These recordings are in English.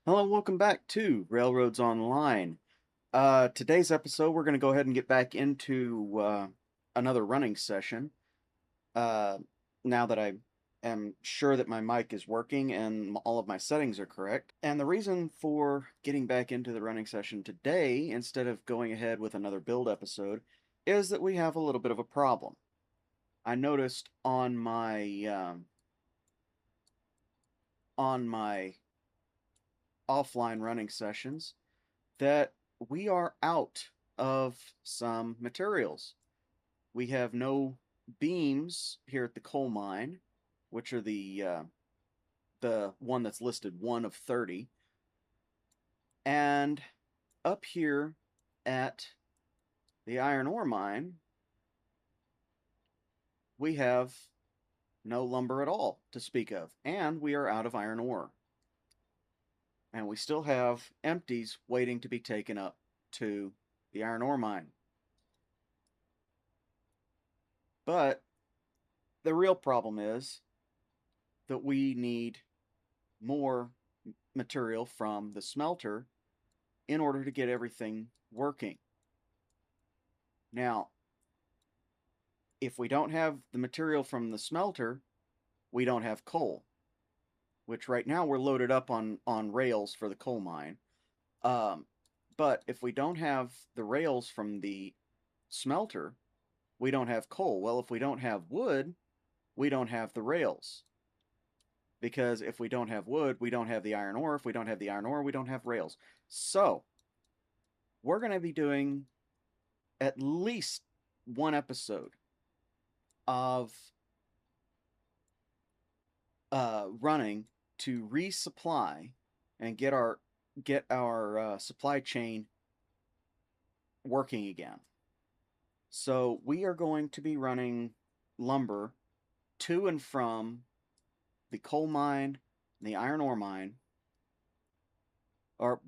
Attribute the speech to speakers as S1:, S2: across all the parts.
S1: Hello, welcome back to Railroads Online. Today's episode, we're going to go ahead and get back into another running session. Uh, now that I am sure that my mic is working and all of my settings are correct. And the reason for getting back into the running session today, instead of going ahead with another build episode, is that we have a little bit of a problem. I noticed on my offline running sessions that we are out of some materials. We have no beams here at the coal mine, which are the one that's listed 1 of 30, and up here at the iron ore mine, we have no lumber at all to speak of, and we are out of iron ore. And we still have empties waiting to be taken up to the iron ore mine. But the real problem is that we need more material from the smelter in order to get everything working. Now, if we don't have the material from the smelter, we don't have coal, which right now we're loaded up on rails for the coal mine. But if we don't have the rails from the smelter, we don't have coal. Well, if we don't have wood, we don't have the rails. Because if we don't have wood, we don't have the iron ore. If we don't have the iron ore, we don't have rails. So, we're going to be doing at least one episode of running to resupply and get our supply chain working again. So we are going to be running lumber to and from the coal mine, the iron ore mine, or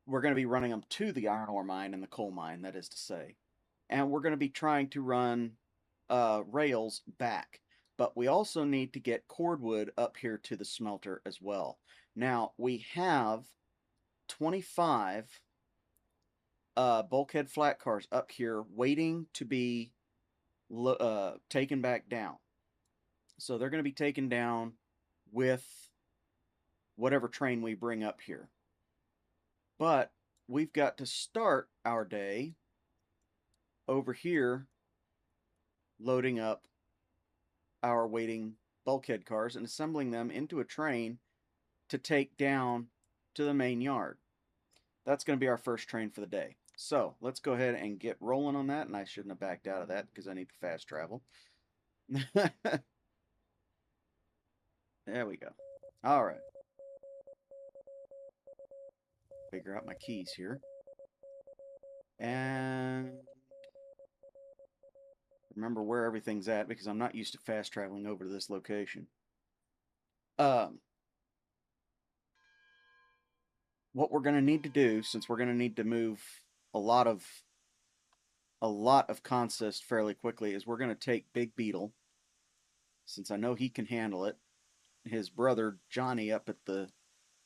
S1: we're going to be running them to the iron ore mine and the coal mine, that is to say. And we're going to be trying to run rails back. But we also need to get cordwood up here to the smelter as well. Now, we have 25 bulkhead flat cars up here waiting to be taken back down. So they're going to be taken down with whatever train we bring up here. But we've got to start our day over here loading up our waiting bulkhead cars and assembling them into a train to take down to the main yard. That's going to be our first train for the day. So let's go ahead and get rolling on that, and I shouldn't have backed out of that because I need to fast travel. There we go. All right. Figure out my keys here. And remember where everything's at because I'm not used to fast traveling over to this location. What we're going to need to do, since we're going to need to move a lot of consist fairly quickly, is we're going to take Big Beetle, since I know he can handle it. His brother Johnny up at the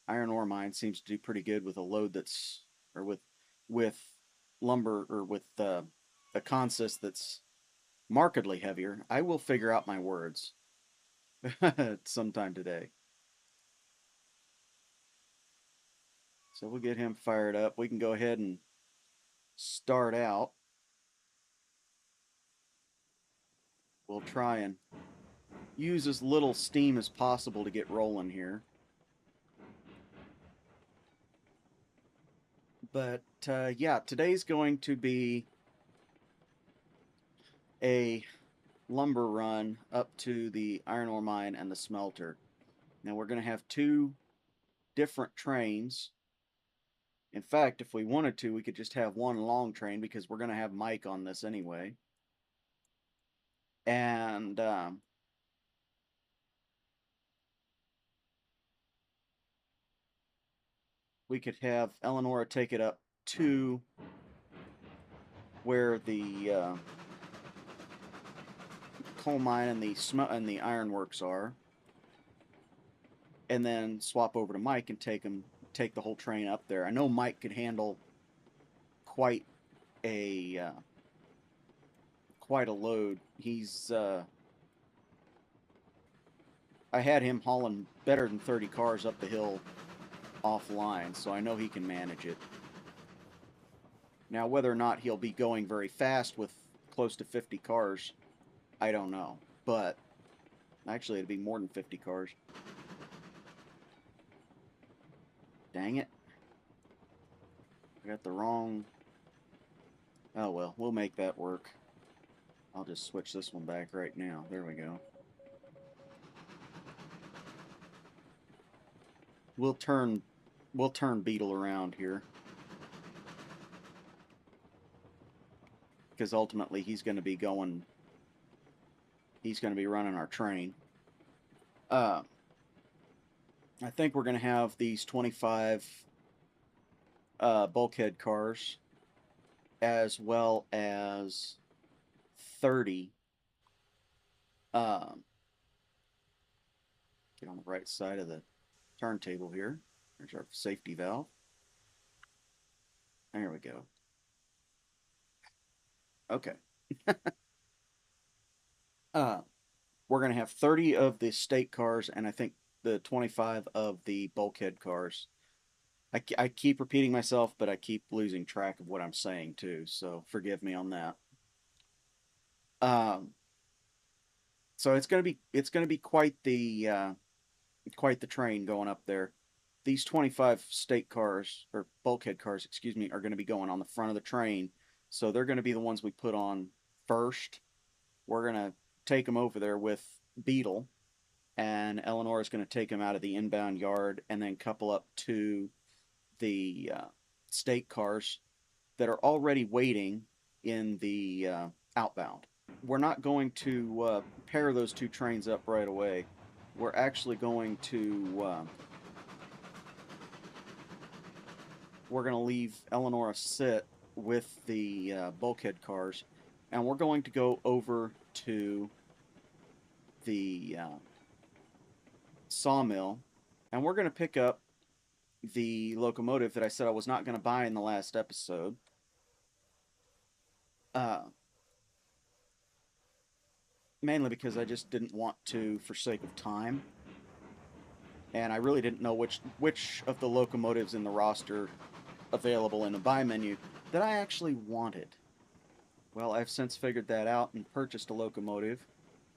S1: iron ore mine seems to do pretty good with a load that's, or with lumber, or with a consist that's markedly heavier. I will figure out my words sometime today. So we'll get him fired up. We can go ahead and start out. We'll try and use as little steam as possible to get rolling here. But yeah, today's going to be a lumber run up to the iron ore mine and the smelter. Now we're going to have two different trains. In fact, if we wanted to, we could just have one long train because we're going to have Mike on this anyway. And we could have Eleonora take it up to where the coal mine and the ironworks are, and then swap over to Mike and take him take the whole train up there. I know Mike could handle quite a load. He's I had him hauling better than 30 cars up the hill offline, so I know he can manage it. Now, whether or not he'll be going very fast with close to 50 cars, I don't know. But actually, it'd be more than 50 cars. Dang it. I got the wrong... Oh well, we'll make that work. I'll just switch this one back right now. There we go. We'll turn Beetle around here. Because ultimately he's going to be running our train. I think we're going to have these 25 bulkhead cars, as well as 30. Get on the right side of the turntable here. There's our safety valve. There we go. Okay. We're going to have 30 of the state cars, and I think the 25 of the bulkhead cars. I keep repeating myself, but I keep losing track of what I'm saying too, so forgive me on that. So it's going to be quite the train going up there. These 25 state cars, or bulkhead cars, excuse me, are going to be going on the front of the train. So they're going to be the ones we put on first. We're going to take them over there with Beetle, and Eleanor is going to take them out of the inbound yard and then couple up to the state cars that are already waiting in the outbound. We're not going to pair those two trains up right away. We're actually going to leave Eleanor sit with the bulkhead cars, and we're going to go over to the sawmill, and we're going to pick up the locomotive that I said I was not going to buy in the last episode. Mainly because I just didn't want to for sake of time. And I really didn't know which of the locomotives in the roster available in the buy menu that I actually wanted. Well, I've since figured that out and purchased a locomotive.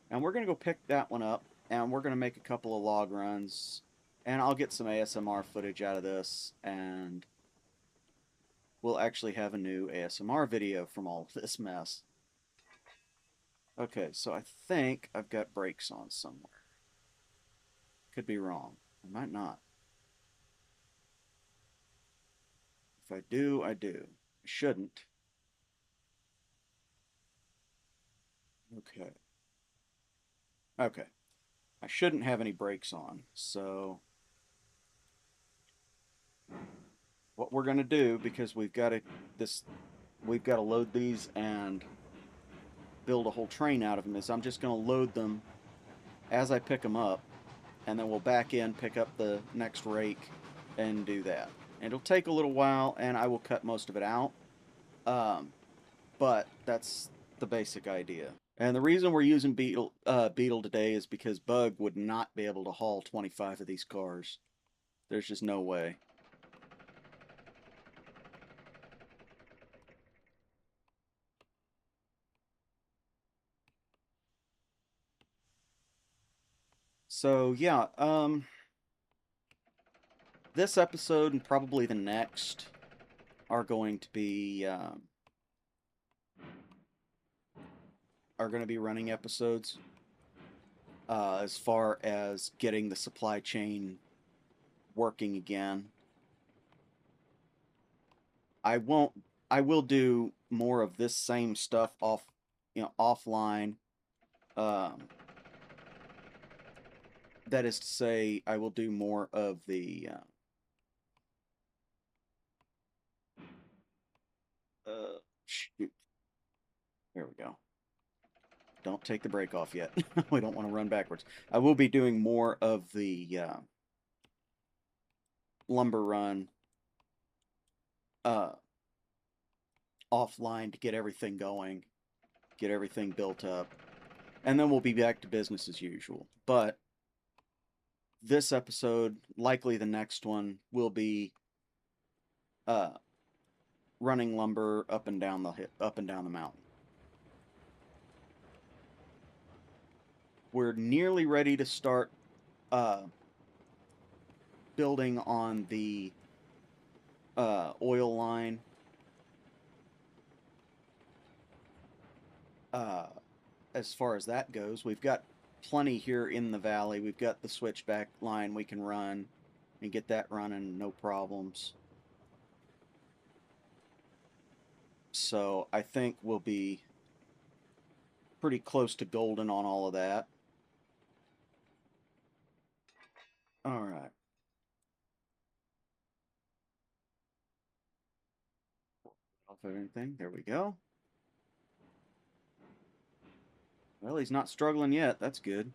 S1: And we're going to go pick that one up, and we're going to make a couple of log runs. And I'll get some ASMR footage out of this, and we'll actually have a new ASMR video from all of this mess. Okay, so I think I've got brakes on somewhere. Could be wrong. I might not. If I do, I do. I shouldn't. Okay. Okay. I shouldn't have any brakes on, so what we're going to do, because we've got to load these and build a whole train out of them, is I'm just going to load them as I pick them up, and then we'll back in, pick up the next rake, and do that. And it'll take a little while, and I will cut most of it out, but that's the basic idea. And the reason we're using Beetle today is because Bug would not be able to haul 25 of these cars. There's just no way. So yeah, this episode and probably the next are going to be running episodes as far as getting the supply chain working again. I will do more of this same stuff offline. That is to say, I will do more of the shoot. There we go. Don't take the brake off yet. We don't want to run backwards. I will be doing more of the lumber run uh, offline to get everything going, get everything built up, and then we'll be back to business as usual. But this episode, likely the next one, will be uh, running lumber up and down the mountain. We're nearly ready to start building on the oil line. As far as that goes, we've got plenty here in the valley. We've got the switchback line we can run and get that running, no problems. So I think we'll be pretty close to golden on all of that. All right. Off of anything. There we go. Well, he's not struggling yet. That's good.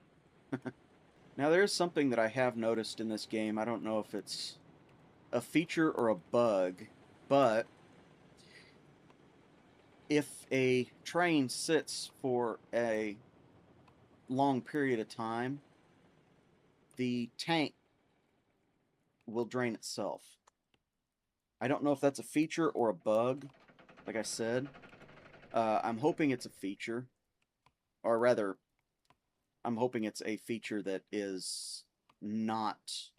S1: Now, there's something that I have noticed in this game. I don't know if it's a feature or a bug, but if a train sits for a long period of time, the tank will drain itself. I don't know if that's a feature or a bug, like I said. I'm hoping it's a feature, or rather, I'm hoping it's a feature that is not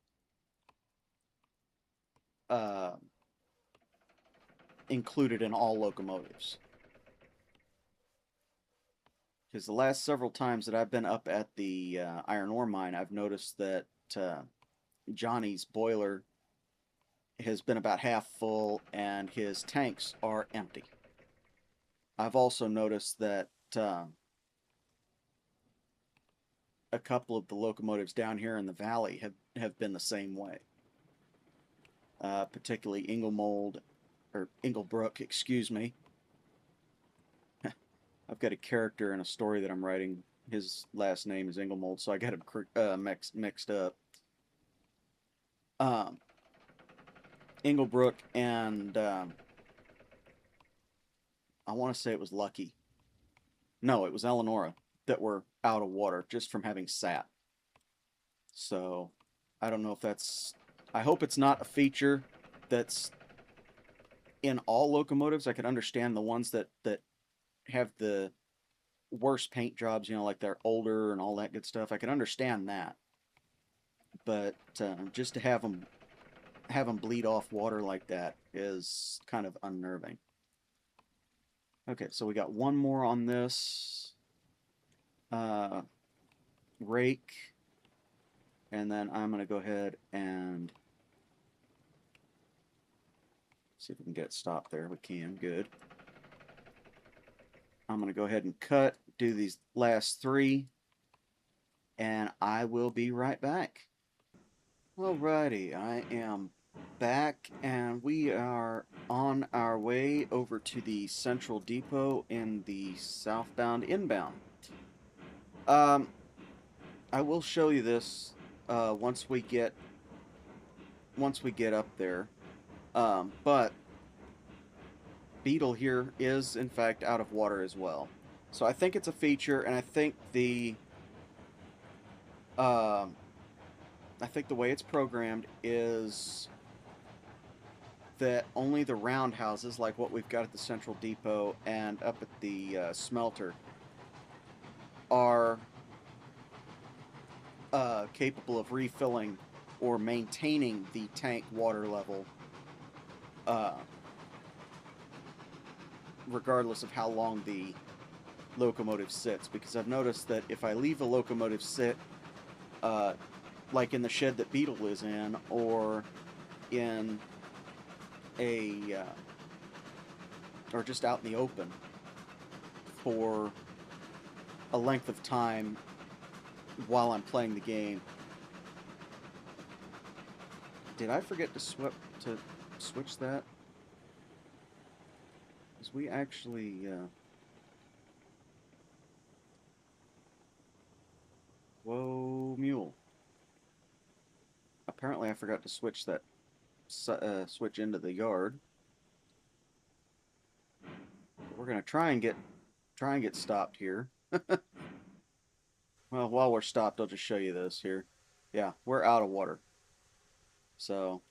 S1: included in all locomotives. Because the last several times that I've been up at the iron ore mine, I've noticed that Johnny's boiler has been about half full and his tanks are empty. I've also noticed that a couple of the locomotives down here in the valley have been the same way. Particularly Inglebrook, excuse me. I've got a character in a story that I'm writing. His last name is Inglemold, so I got him mixed up. Inglebrook and I want to say it was Lucky. No, it was Eleonora that were out of water just from having sat. So I don't know if that's. I hope it's not a feature that's in all locomotives. I could understand the ones that have the worst paint jobs, you know, like they're older and all that good stuff. I can understand that, but just to have them bleed off water like that is kind of unnerving. Okay, so we got one more on this rake, and then I'm going to go ahead and see if we can get it stopped there. We can. Good. I'm going to go ahead and do these last three, and I will be right back. Alrighty, I am back, and we are on our way over to the Central Depot in the southbound inbound. I will show you this once we get up there. But Beetle here is in fact out of water as well. So I think it's a feature, and I think the way it's programmed is that only the roundhouses, like what we've got at the Central Depot and up at the smelter, are capable of refilling or maintaining the tank water level regardless of how long the locomotive sits. Because I've noticed that if I leave a locomotive sit like in the shed that Beetle is in, or in a or just out in the open for a length of time while I'm playing the game. Did I forget to switch that? Because we actually whoa, mule. Apparently I forgot to switch that switch into the yard. We're gonna try and get stopped here. Well, while we're stopped, I'll just show you this here. Yeah, we're out of water. So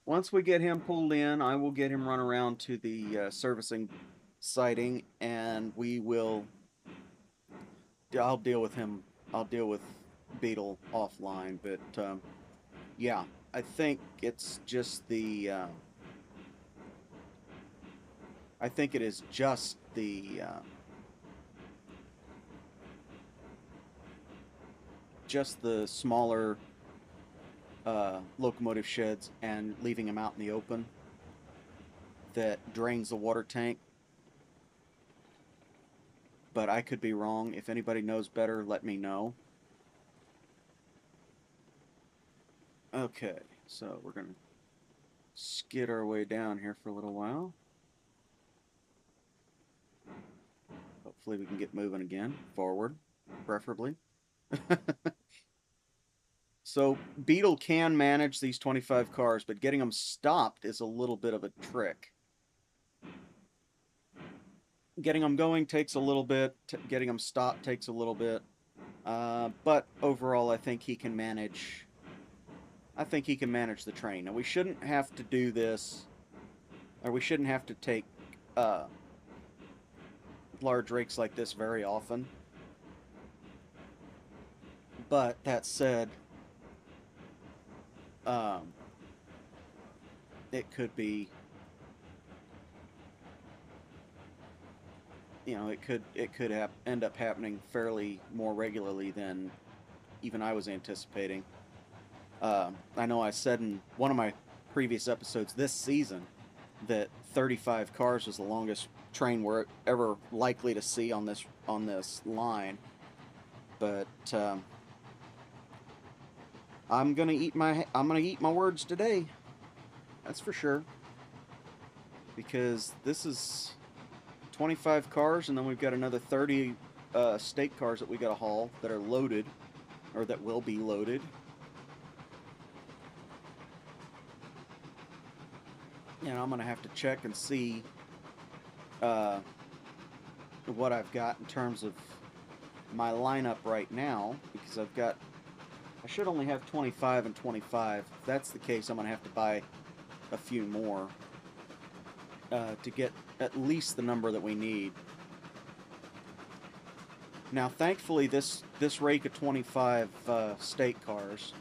S1: once we get him pulled in, I will get him run around to the servicing sighting, and I'll deal with him. I'll deal with Beetle offline, but yeah, I think it's just I think it is just the smaller locomotive sheds and leaving them out in the open that drains the water tank. But I could be wrong. If anybody knows better, let me know. Okay, so we're gonna skid our way down here for a little while. Hopefully we can get moving again, forward, preferably. So Beetle can manage these 25 cars, but getting them stopped is a little bit of a trick. Getting them going takes a little bit. Getting them stopped takes a little bit. But overall, I think he can manage. I think he can manage the train. Now we shouldn't have to do this, or we shouldn't have to take large rakes like this very often. But that said, it could be, you know, it could end up happening fairly more regularly than even I was anticipating. I know I said in one of my previous episodes this season that 35 cars was the longest train we're ever likely to see on this line, but I'm gonna eat my words today. That's for sure. Because this is 25 cars, and then we've got another 30 stake cars that we got to haul that are loaded, or that will be loaded. And I'm gonna have to check and see what I've got in terms of my lineup right now, because I should only have 25 and 25. If that's the case, I'm gonna have to buy a few more to get at least the number that we need. Now, thankfully, this rake of 25 stake cars,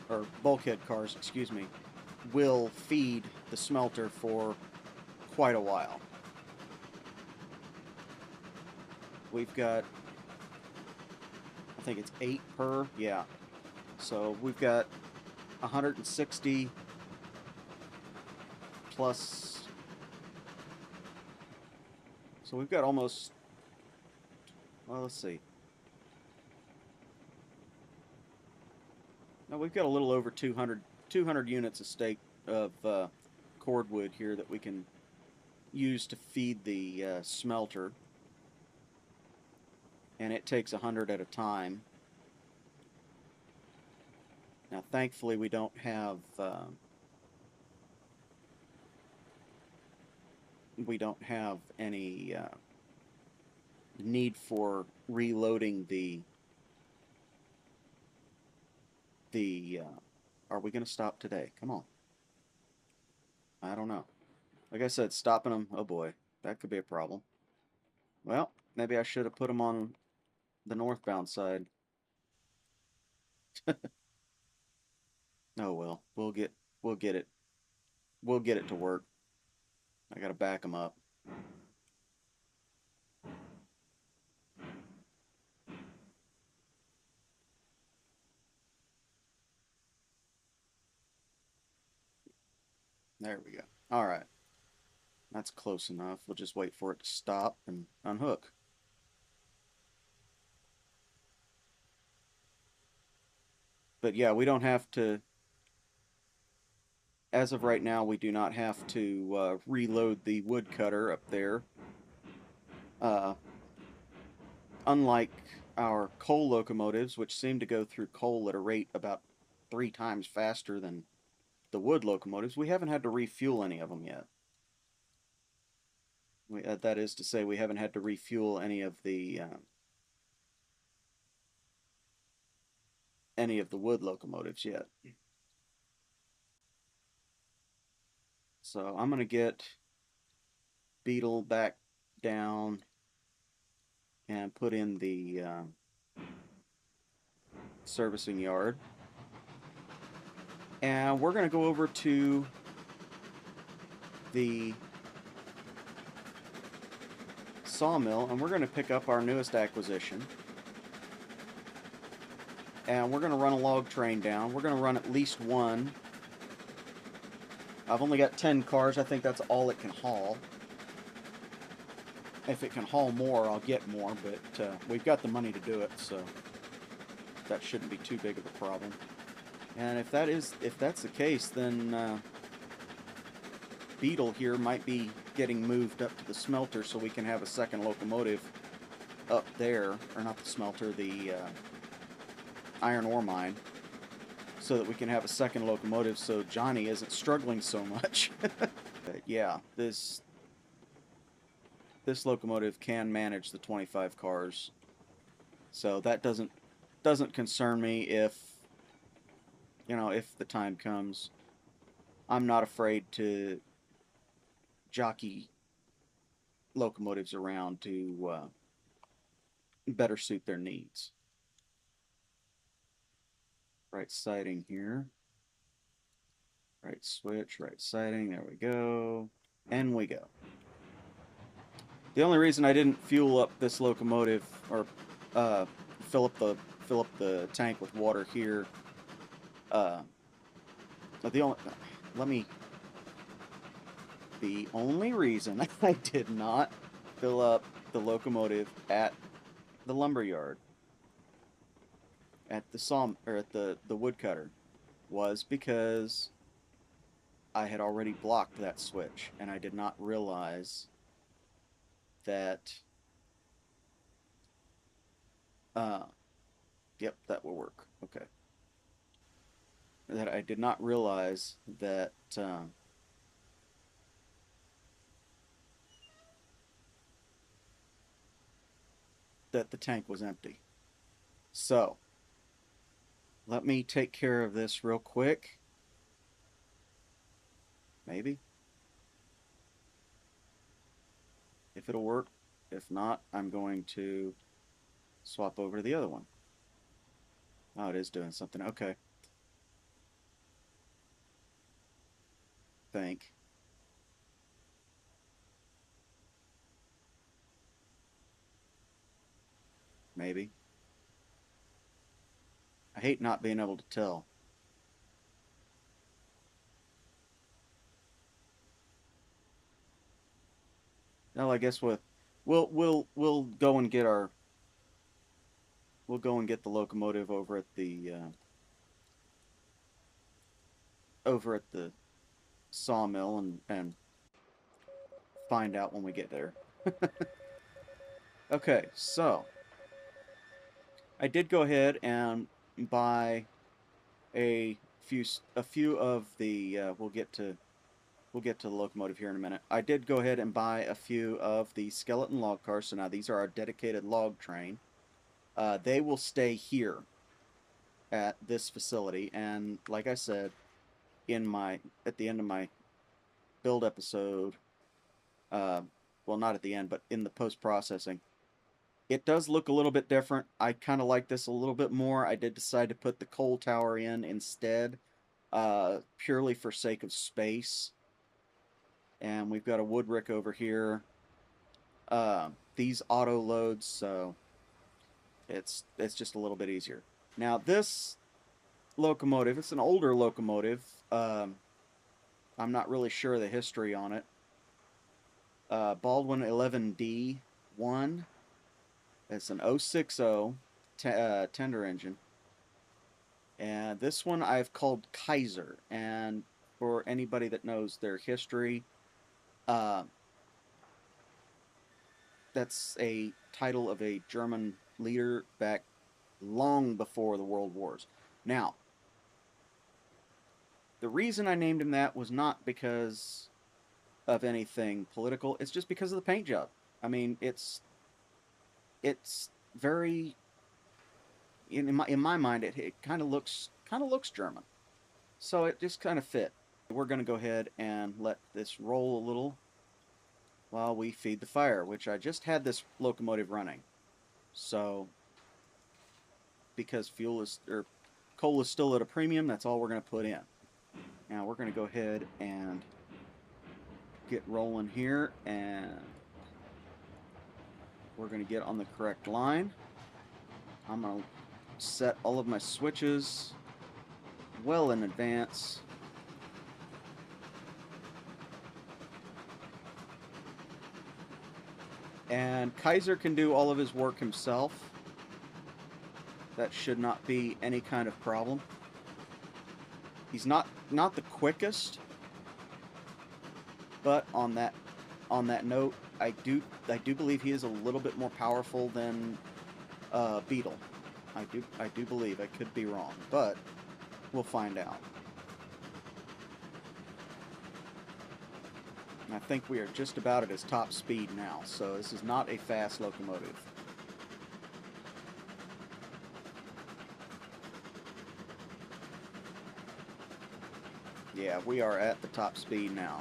S1: or bulkhead cars, excuse me, will feed the smelter for quite a while. We've got, I think it's 8 per, yeah. So we've got 160 plus, so we've got almost, well, let's see. Now we've got a little over 200 units of stake of cordwood here that we can use to feed the smelter, and it takes 100 at a time. Now thankfully we don't have any need for reloading the are we going to stop today? Come on. I don't know. Like I said, stopping them, oh boy, that could be a problem. Well, maybe I should have put them on the northbound side. Oh well, we'll get it to work. I gotta back them up. There we go. All right. That's close enough. We'll just wait for it to stop and unhook. But yeah, we don't have to, as of right now, we do not have to reload the wood cutter up there. Unlike our coal locomotives, which seem to go through coal at a rate about 3 times faster than the wood locomotives, we haven't had to refuel any of them yet. That is to say, we haven't had to refuel any of the wood locomotives yet. So I'm going to get Beetle back down and put in the servicing yard. And we're going to go over to the sawmill, and we're going to pick up our newest acquisition. And we're going to run a log train down. We're going to run at least one. I've only got 10 cars. I think that's all it can haul. If it can haul more, I'll get more, but we've got the money to do it, so that shouldn't be too big of a problem. And if that's the case, then Beetle here might be getting moved up to the smelter so we can have a second locomotive up there, or not the smelter, the iron ore mine, so that we can have a second locomotive so Johnny isn't struggling so much. But yeah, this locomotive can manage the 25 cars, so that doesn't concern me if, you know, if the time comes. I'm not afraid to jockey locomotives around to better suit their needs. Right siding here. Right switch, right siding, there we go. And we go. The only reason I didn't fuel up this locomotive, or fill up the tank with water here, the only reason I did not fill up the locomotive at the lumber yard, at the woodcutter, was because I had already blocked that switch, and I did not realize that. Yep, that will work. Okay. That I did not realize that that the tank was empty. So let me take care of this real quick. Maybe. If it'll work. If not, I'm going to swap over to the other one. Oh, it is doing something. Okay. Think. Maybe. I hate not being able to tell. Well, I guess we'll go and get our the locomotive over at the sawmill and find out when we get there. Okay, so I did go ahead and buy a few of the we'll get to the locomotive here in a minute. I did go ahead and buy a few of the skeleton log cars. So now these are our dedicated log train. They will stay here at this facility, and like I said, at the end of my build episode, well, not at the end, but in the post-processing, it does look a little bit different. I kind of like this a little bit more. I did decide to put the coal tower in instead, purely for sake of space. And we've got a wood rick over here. These auto loads, so it's just a little bit easier. Now this locomotive, it's an older locomotive. I'm not really sure the history on it. Baldwin 11D1. It's an 060 tender engine. And this one I've called Kaiser. And for anybody that knows their history, that's a title of a German leader back long before the World Wars. Now, The reason I named him that was not because of anything political. It's just because of the paint job. I mean, it's very in my mind it kind of looks German. So it just kind of fit. We're going to go ahead and let this roll a little while we feed the fire, which I just had this locomotive running. So because coal is still at a premium, that's all we're going to put in. Now we're going to go ahead and get rolling here, and we're going to get on the correct line. I'm going to set all of my switches well in advance. And Kaiser can do all of his work himself. That should not be any kind of problem. He's not the quickest, but on that note, I do believe he is a little bit more powerful than Beetle. I do believe. I could be wrong, but we'll find out. And I think we are just about at his top speed now, so this is not a fast locomotive. Yeah, we are at the top speed now.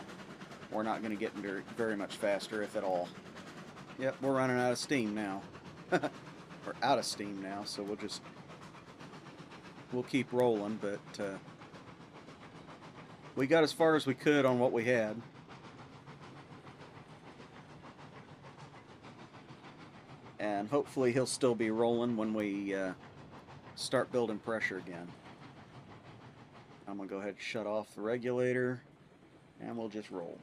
S1: We're not going to get very much faster, if at all. Yep, we're running out of steam now. We're out of steam now, so we'll keep rolling, but we got as far as we could on what we had. And hopefully he'll still be rolling when we start building pressure again. I'm going to go ahead and shut off the regulator, and we'll just roll.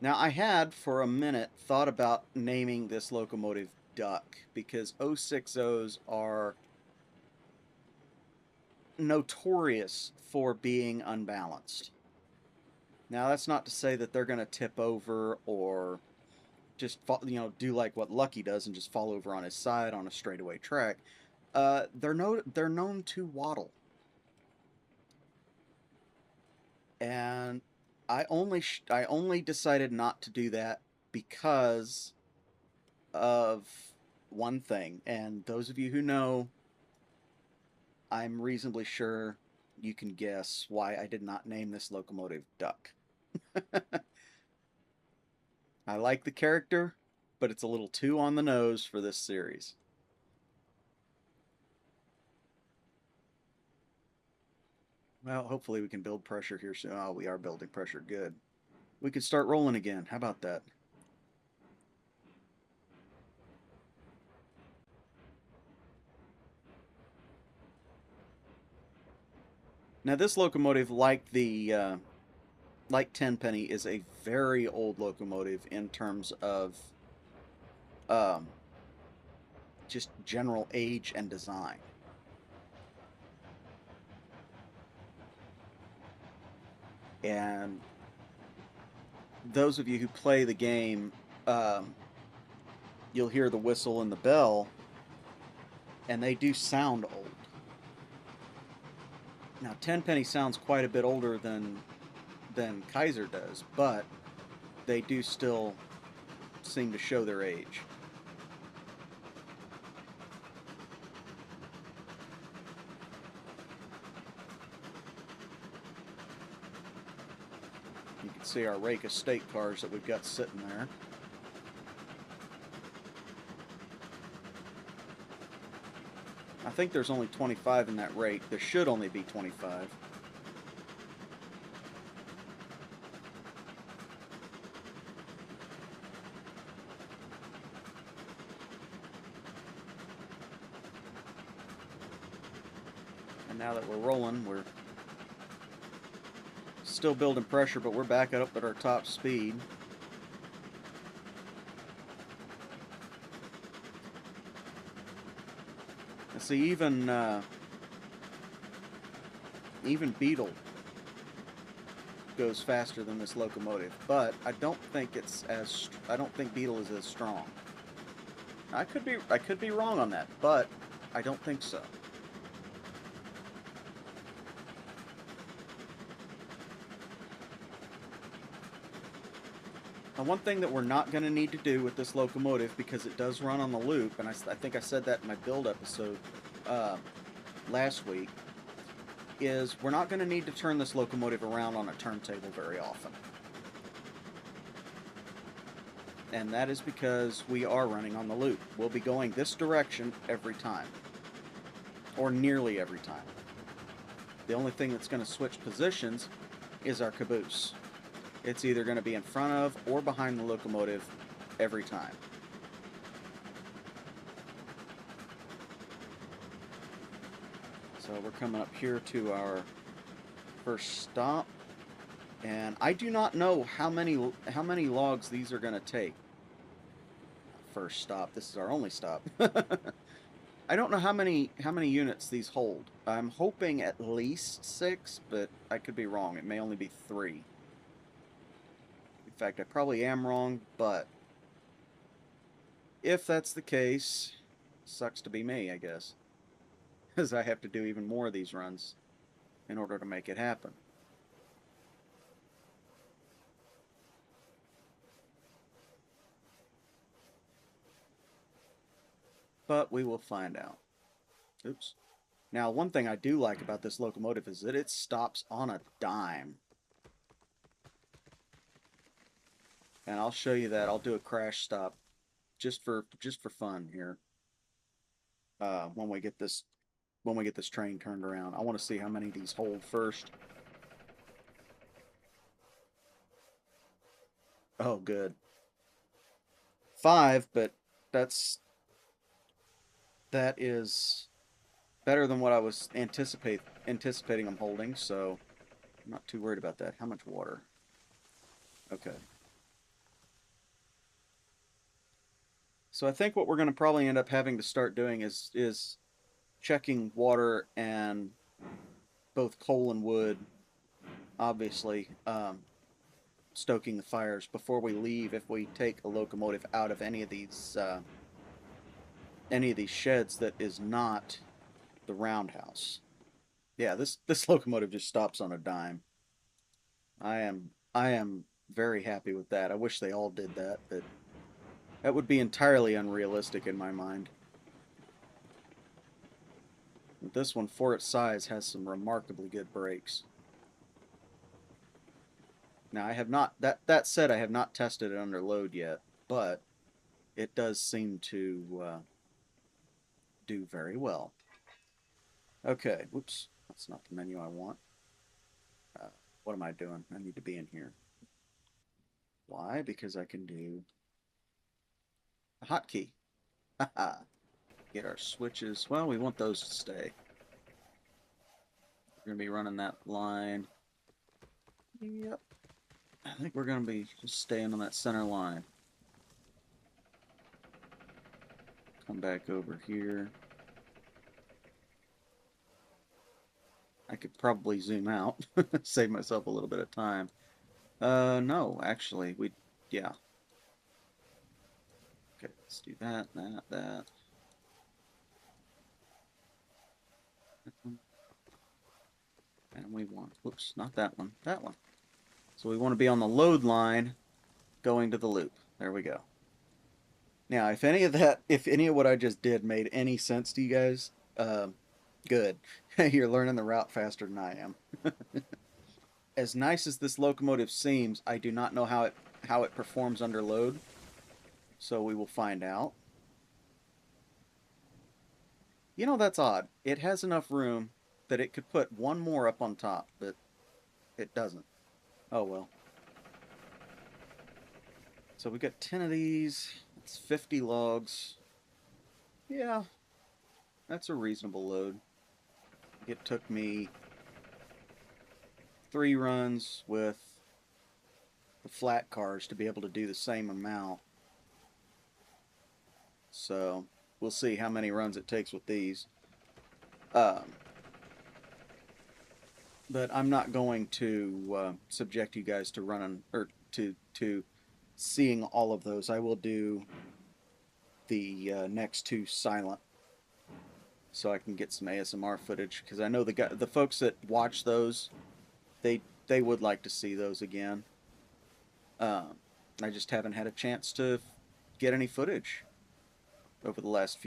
S1: Now, I had, for a minute, thought about naming this locomotive Duck, because 060s are notorious for being unbalanced. Now, that's not to say that they're going to tip over or just do like what Lucky does and just fall over on his side on a straightaway track. They're known to waddle, and I only decided not to do that because of one thing, and those of you who know, I'm reasonably sure you can guess why I did not name this locomotive Duck. I like the character, but it's a little too on the nose for this series. Well, hopefully we can build pressure here soon. Oh, we are building pressure. Good. We could start rolling again. How about that? Now, this locomotive, like Tenpenny, is a very old locomotive in terms of just general age and design. And those of you who play the game, you'll hear the whistle and the bell, and they do sound old. Now, Tenpenny sounds quite a bit older than Kaiser does, but they do still seem to show their age. You can see our rake of state cars that we've got sitting there. I think there's only 25 in that rake. There should only be 25. And now that we're rolling, we're still building pressure, but we're back up at our top speed. See, even Beetle goes faster than this locomotive, but I don't think Beetle is as strong. I could be wrong on that, but I don't think so. Now, one thing that we're not going to need to do with this locomotive, because it does run on the loop, and I think I said that in my build episode uh, last week, is we're not going to need to turn this locomotive around on a turntable very often. And that is because we are running on the loop. We'll be going this direction every time, or nearly every time. The only thing that's going to switch positions is our caboose. It's either going to be in front of or behind the locomotive every time. So we're coming up here to our first stop, and I do not know how many logs these are going to take. First stop. This is our only stop. I don't know how many units these hold. I'm hoping at least 6, but I could be wrong. It may only be 3. In fact, I probably am wrong, but if that's the case, sucks to be me, I guess. Because I have to do even more of these runs in order to make it happen. But we will find out. Oops. Now, one thing I do like about this locomotive is that it stops on a dime. And I'll show you that. I'll do a crash stop just for fun here. When we get this train turned around. I want to see how many of these hold first. Oh, good. 5, but that is better than what I was anticipating them holding, so I'm not too worried about that. How much water? Okay. So I think what we're going to probably end up having to start doing is checking water and both coal and wood, obviously, stoking the fires before we leave if we take a locomotive out of any of these sheds that is not the roundhouse. Yeah, this locomotive just stops on a dime. I am very happy with that. I wish they all did that, but that would be entirely unrealistic in my mind. But this one, for its size, has some remarkably good brakes. Now, I have not, that said, I have not tested it under load yet, but it does seem to do very well. Okay, whoops, that's not the menu I want. What am I doing? I need to be in here. Why? Because I can do a hotkey. Haha. Get our switches. Well, we want those to stay. We're going to be running that line. Yep. I think we're going to be just staying on that center line. Come back over here. I could probably zoom out, save myself a little bit of time. No, actually, yeah. Okay, let's do that. And we want, whoops, not that one, that one. So we want to be on the load line going to the loop. There we go. Now, if any of what I just did made any sense to you guys, good. You're learning the route faster than I am. As nice as this locomotive seems, I do not know how it performs under load. So we will find out. You know, that's odd. It has enough room that it could put one more up on top, but it doesn't. Oh well. So we got 10 of these. It's 50 logs. Yeah, that's a reasonable load. It took me 3 runs with the flat cars to be able to do the same amount. So we'll see how many runs it takes with these. But I'm not going to subject you guys to running or to seeing all of those. I will do the next 2 silent, so I can get some ASMR footage, because I know the folks that watch those, they would like to see those again. I just haven't had a chance to get any footage over the last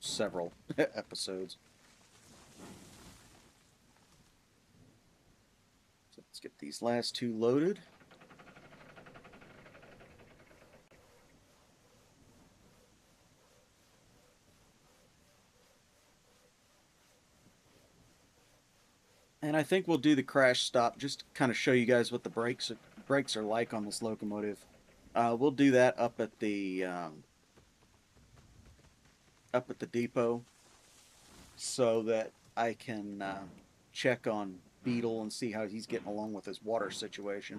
S1: several episodes. So let's get these last two loaded. And I think we'll do the crash stop just to kind of show you guys what the brakes are like on this locomotive. We'll do that up at the depot so that I can check on Beetle and see how he's getting along with his water situation.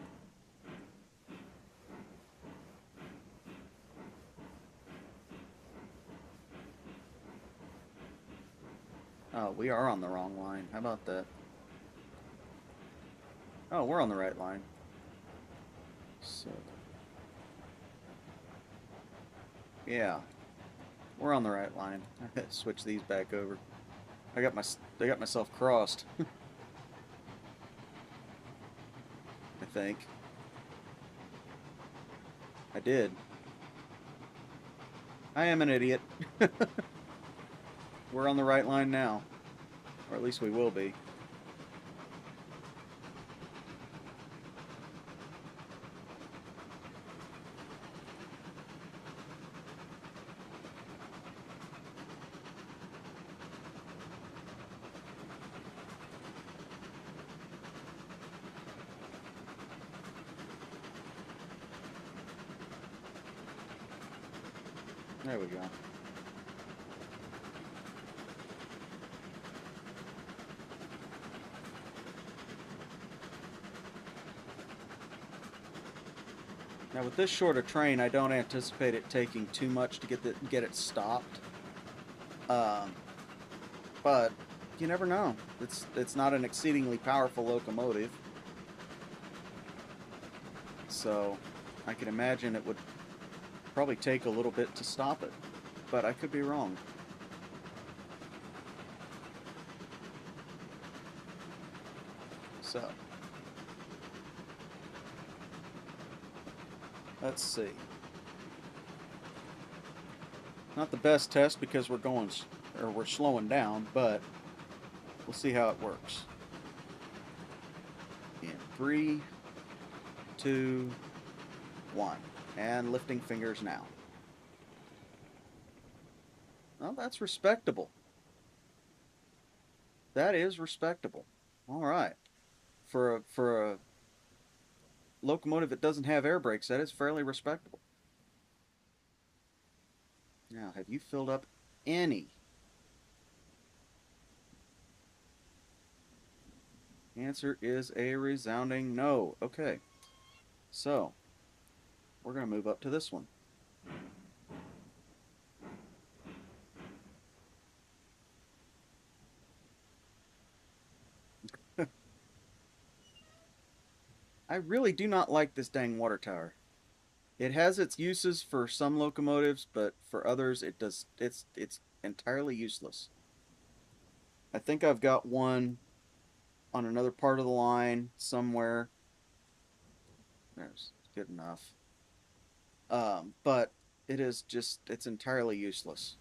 S1: Oh, we are on the wrong line. How about that? Oh, we're on the right line. So, yeah, we're on the right line. I had to switch these back over. I got myself crossed. I think I did. I am an idiot. We're on the right line now, or at least we will be. There we go. Now with this shorter train, I don't anticipate it taking too much to get it stopped. But you never know. It's not an exceedingly powerful locomotive, so I can imagine it would probably take a little bit to stop it, but I could be wrong. So let's see. Not the best test because we're slowing down, but we'll see how it works. In 3, 2, 1. And lifting fingers now. Well, that's respectable. That is respectable. All right. For a locomotive that doesn't have air brakes, that is fairly respectable. Now, have you filled up any? Answer is a resounding no. Okay. So, we're going to move up to this one. I really do not like this dang water tower. It has its uses for some locomotives, but for others it's entirely useless. I think I've got one on another part of the line somewhere. There's good enough. But it's entirely useless,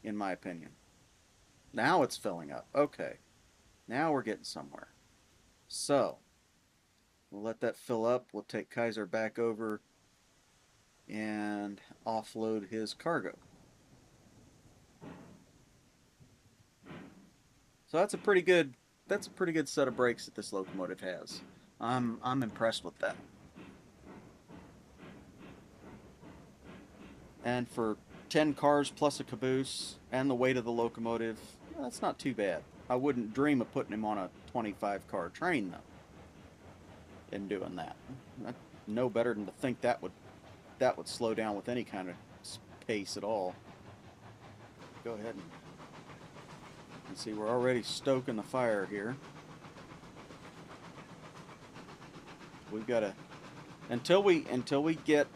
S1: in my opinion. Now it's filling up. Okay. Now we're getting somewhere. So, we'll let that fill up. We'll take Kaiser back over and offload his cargo. So that's a pretty good set of brakes that this locomotive has. I'm impressed with that. And for 10 cars plus a caboose and the weight of the locomotive, that's not too bad. I wouldn't dream of putting him on a 25-car train, though, and doing that. I know better than to think that would slow down with any kind of pace at all. Go ahead and see, we're already stoking the fire here. We've got to, until we get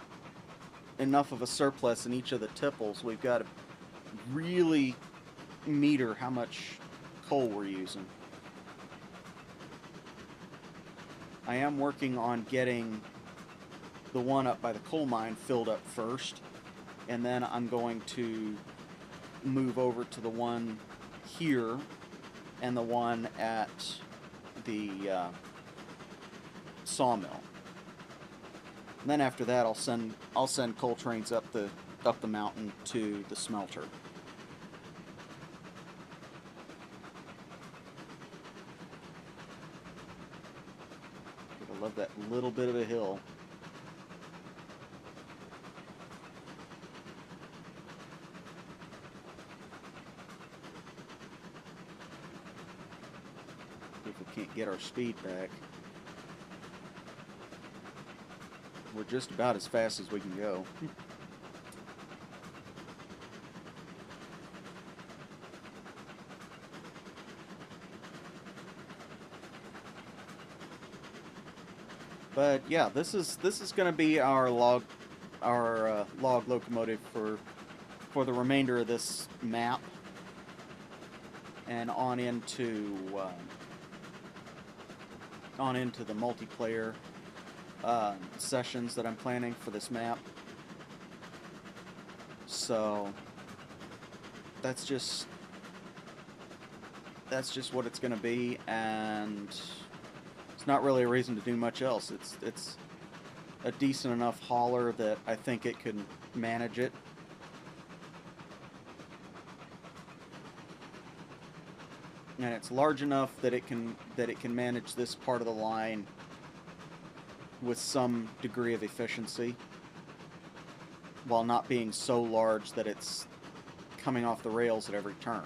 S1: enough of a surplus in each of the tipples, we've got to really meter how much coal we're using. I am working on getting the one up by the coal mine filled up first, and then I'm going to move over to the one here and the one at the sawmill. And then after that, I'll send coal trains up the mountain to the smelter. I love that little bit of a hill. If we can't get our speed back, we're just about as fast as we can go. But yeah, this is going to be our log locomotive for the remainder of this map, and on into the multiplayer sessions that I'm planning for this map. So that's just what it's going to be, and it's not really a reason to do much else. It's a decent enough hauler that I think it can manage it. And it's large enough that it can manage this part of the line with some degree of efficiency, while not being so large that it's coming off the rails at every turn.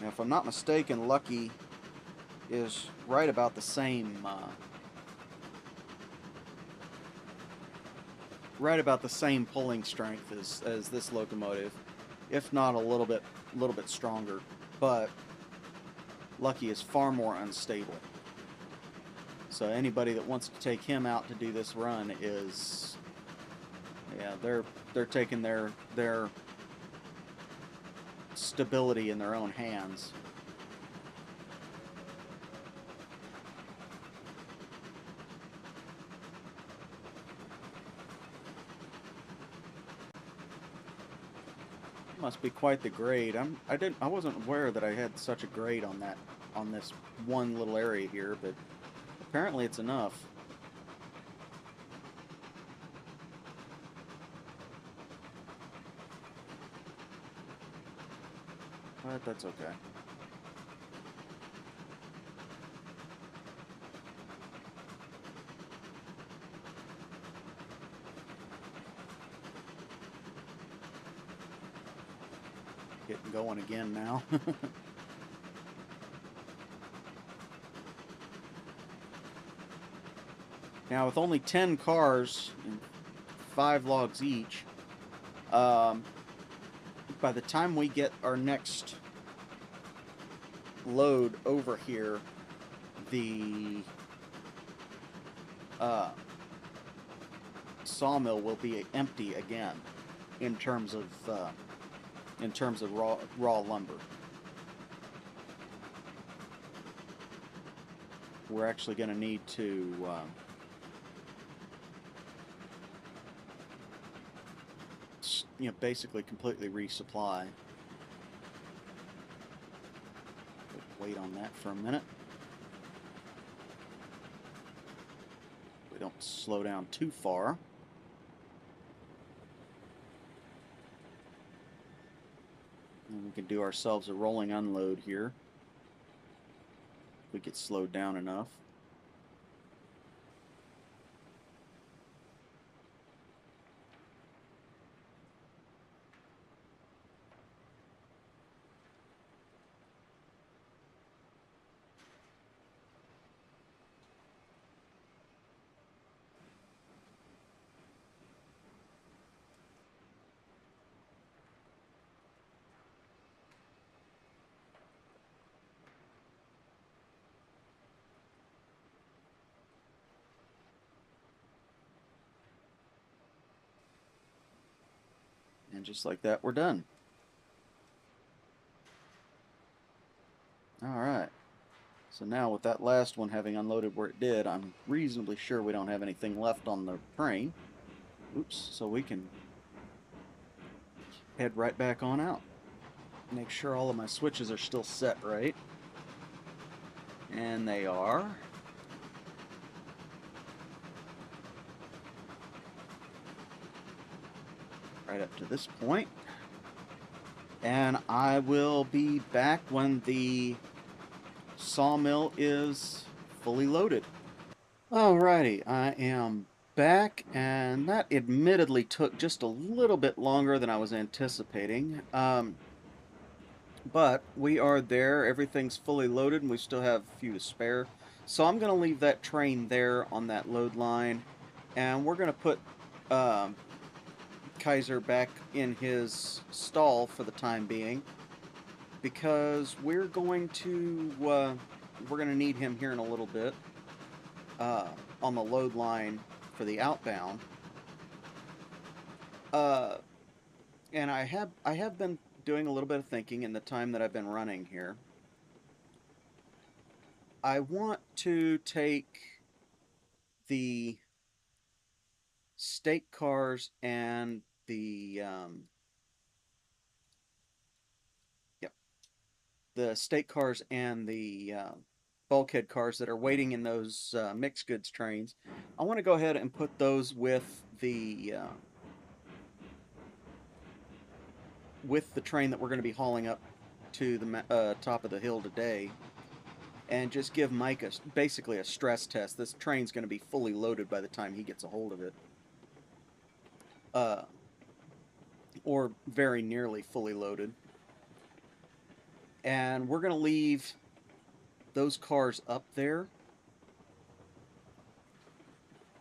S1: Now, if I'm not mistaken, Lucky is right about the same pulling strength as this locomotive, if not a little bit stronger. But Lucky is far more unstable. So anybody that wants to take him out to do this run is, yeah, they're taking their stability in their own hands. Must be quite the grade. I wasn't aware that I had such a grade on this one little area here, but apparently it's enough. But that's okay. Getting going again now. Now, with only 10 cars and 5 logs each, by the time we get our next load over here, the sawmill will be empty again in terms of raw lumber. We're actually going to need to basically completely resupply. Wait on that for a minute. We don't slow down too far. And we can do ourselves a rolling unload here. If we get slowed down enough. And just like that, we're done. All right. So now with that last one having unloaded where it did, I'm reasonably sure we don't have anything left on the train. Oops, so we can head right back on out. Make sure all of my switches are still set right. And they are. Right up to this point. And I will be back when the sawmill is fully loaded. Alrighty, I am back, and that admittedly took just a little bit longer than I was anticipating. But we are there, everything's fully loaded, and we still have a few to spare. So I'm going to leave that train there on that load line, and we're going to put Kaiser back in his stall for the time being, because we're going to need him here in a little bit on the load line for the outbound. And I have been doing a little bit of thinking in the time that I've been running here. I want to take the stake cars and the the stake cars and the bulkhead cars that are waiting in those mixed goods trains. I want to go ahead and put those with the train that we're going to be hauling up to the top of the hill today, and just give Mike basically a stress test. This train's going to be fully loaded by the time he gets a hold of it, or very nearly fully loaded. And we're going to leave those cars up there,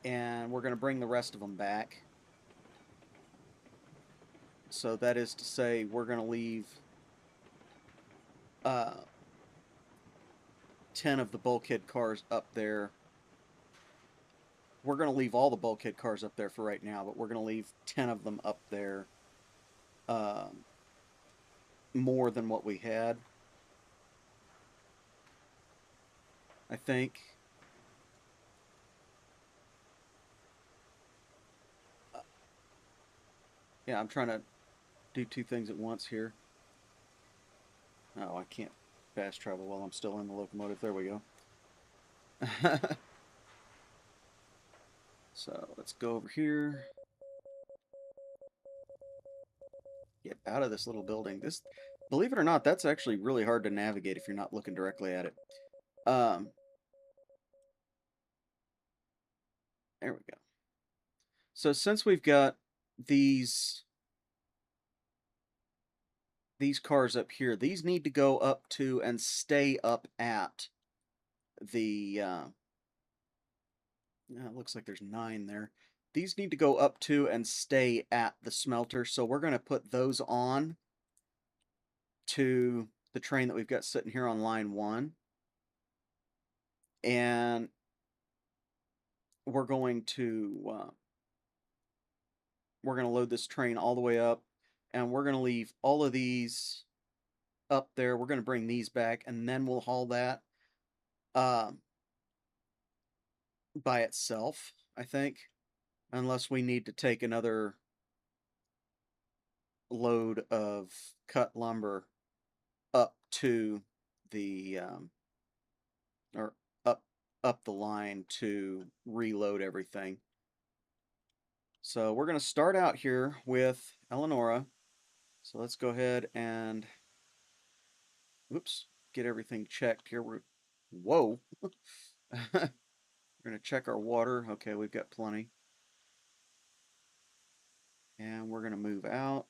S1: and we're going to bring the rest of them back. So that is to say, we're going to leave 10 of the bulkhead cars up there. We're going to leave all the bulkhead cars up there for right now, but we're going to leave 10 of them up there, more than what we had, I think. Yeah, I'm trying to do two things at once here. Oh, I can't fast travel while I'm still in the locomotive. There we go. So let's go over here. Get out of this little building. This, believe it or not, that's actually really hard to navigate if you're not looking directly at it. There we go. So since we've got these cars up here, these need to go up to and stay up at the it looks like there's 9 there. These need to go up to and stay at the smelter, so we're going to put those on to the train that we've got sitting here on line 1. And we're going to load this train all the way up, and we're going to leave all of these up there. We're going to bring these back, and then we'll haul that by itself, I think, unless we need to take another load of cut lumber up to the or up the line to reload everything. So we're going to start out here with Eleonora. So let's go ahead and get everything checked here. Whoa. We're going to check our water. Okay, we've got plenty. And we're going to move out.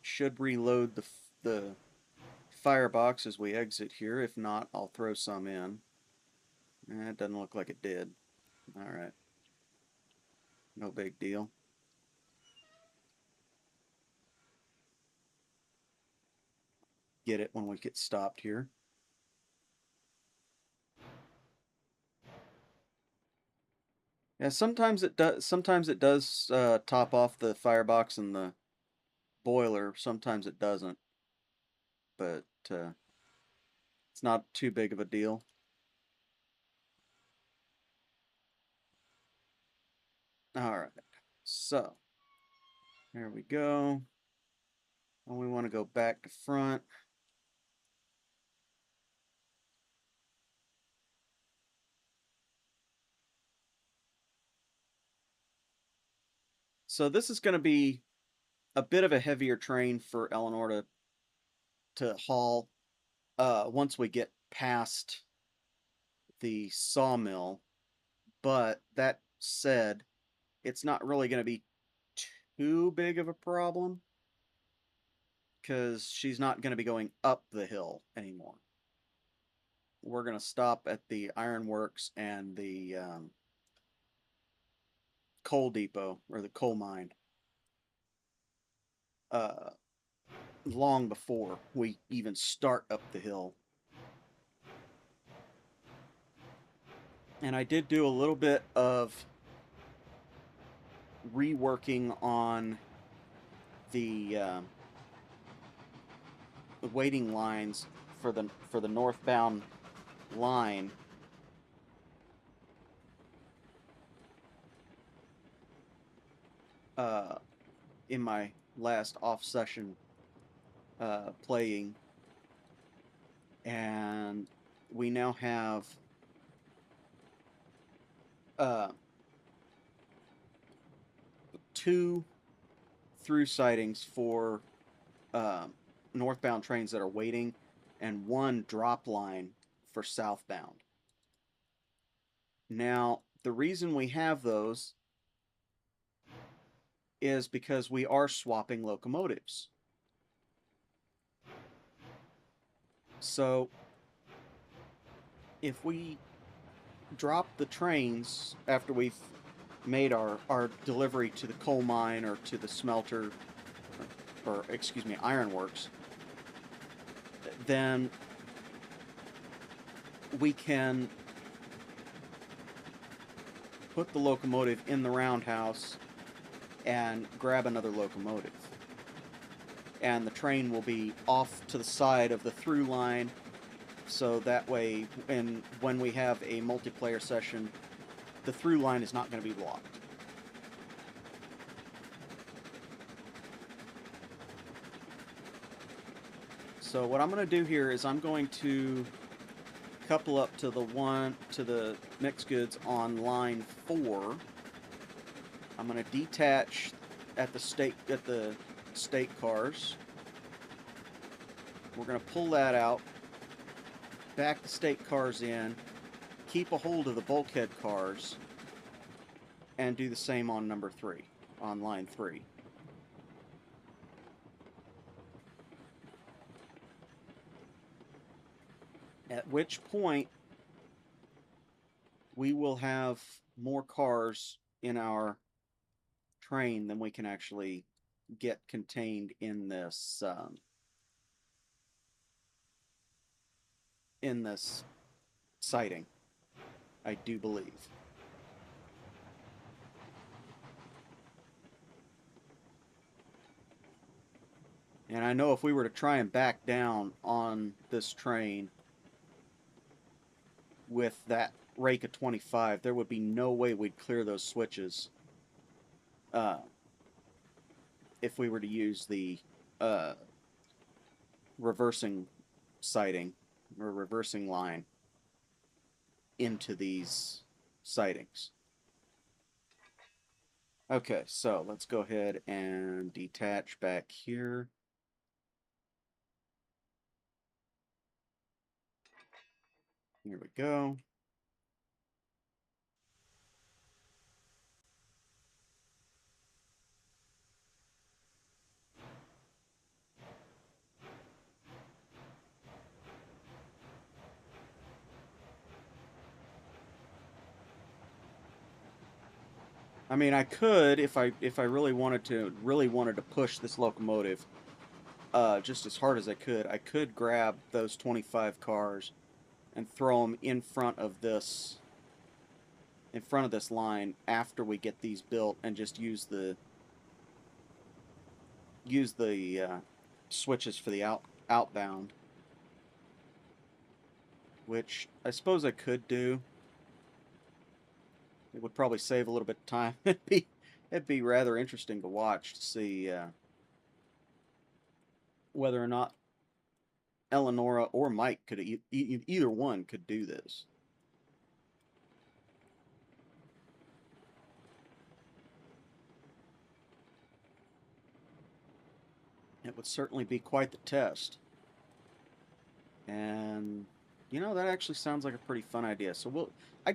S1: Should reload the firebox as we exit here. If not, I'll throw some in. It doesn't look like it did. Alright. No big deal. Get it when we get stopped here. Yeah, sometimes it does. Sometimes it does top off the firebox and the boiler. Sometimes it doesn't. But It's not too big of a deal. All right, so there we go. And we want to go back to front. So this is going to be a bit of a heavier train for Eleanor to haul once we get past the sawmill. But that said, it's not really going to be too big of a problem because she's not going to be going up the hill anymore. We're going to stop at the ironworks and the coal depot or the coal mine uh, long before we even start up the hill. And I did do a little bit of reworking on the waiting lines for the northbound line. In my last off session playing, and we now have two through sightings for northbound trains that are waiting, and one drop line for southbound. Now, the reason we have those is because we are swapping locomotives. So, if we drop the trains after we've made our delivery to the coal mine or to the smelter, or excuse me, ironworks, then we can put the locomotive in the roundhouse and grab another locomotive. And the train will be off to the side of the through line, so that way, when we have a multiplayer session, the through line is not going to be blocked. So what I'm going to do here is I'm going to couple up to the mixed goods on line 4. I'm going to detach at the stake cars. We're going to pull that out, back the stake cars in, keep a hold of the bulkhead cars, and do the same on number 3, on line 3. At which point, we will have more cars in our train than we can actually get contained in this sighting, I do believe. And I know if we were to try and back down on this train with that rake of 25, there would be no way we'd clear those switches if we were to use the reversing sighting or reversing line into these sightings. Okay, so let's go ahead and detach back here. Here we go. I mean, I could if I really wanted to push this locomotive just as hard as I could grab those 25 cars and throw them in front of this line after we get these built, and just use the switches for the outbound. which I suppose I could do. It would probably save a little bit of time. It'd be rather interesting to watch to see whether or not Eleonora or Mike could either one could do this. It would certainly be quite the test. And that actually sounds like a pretty fun idea. So I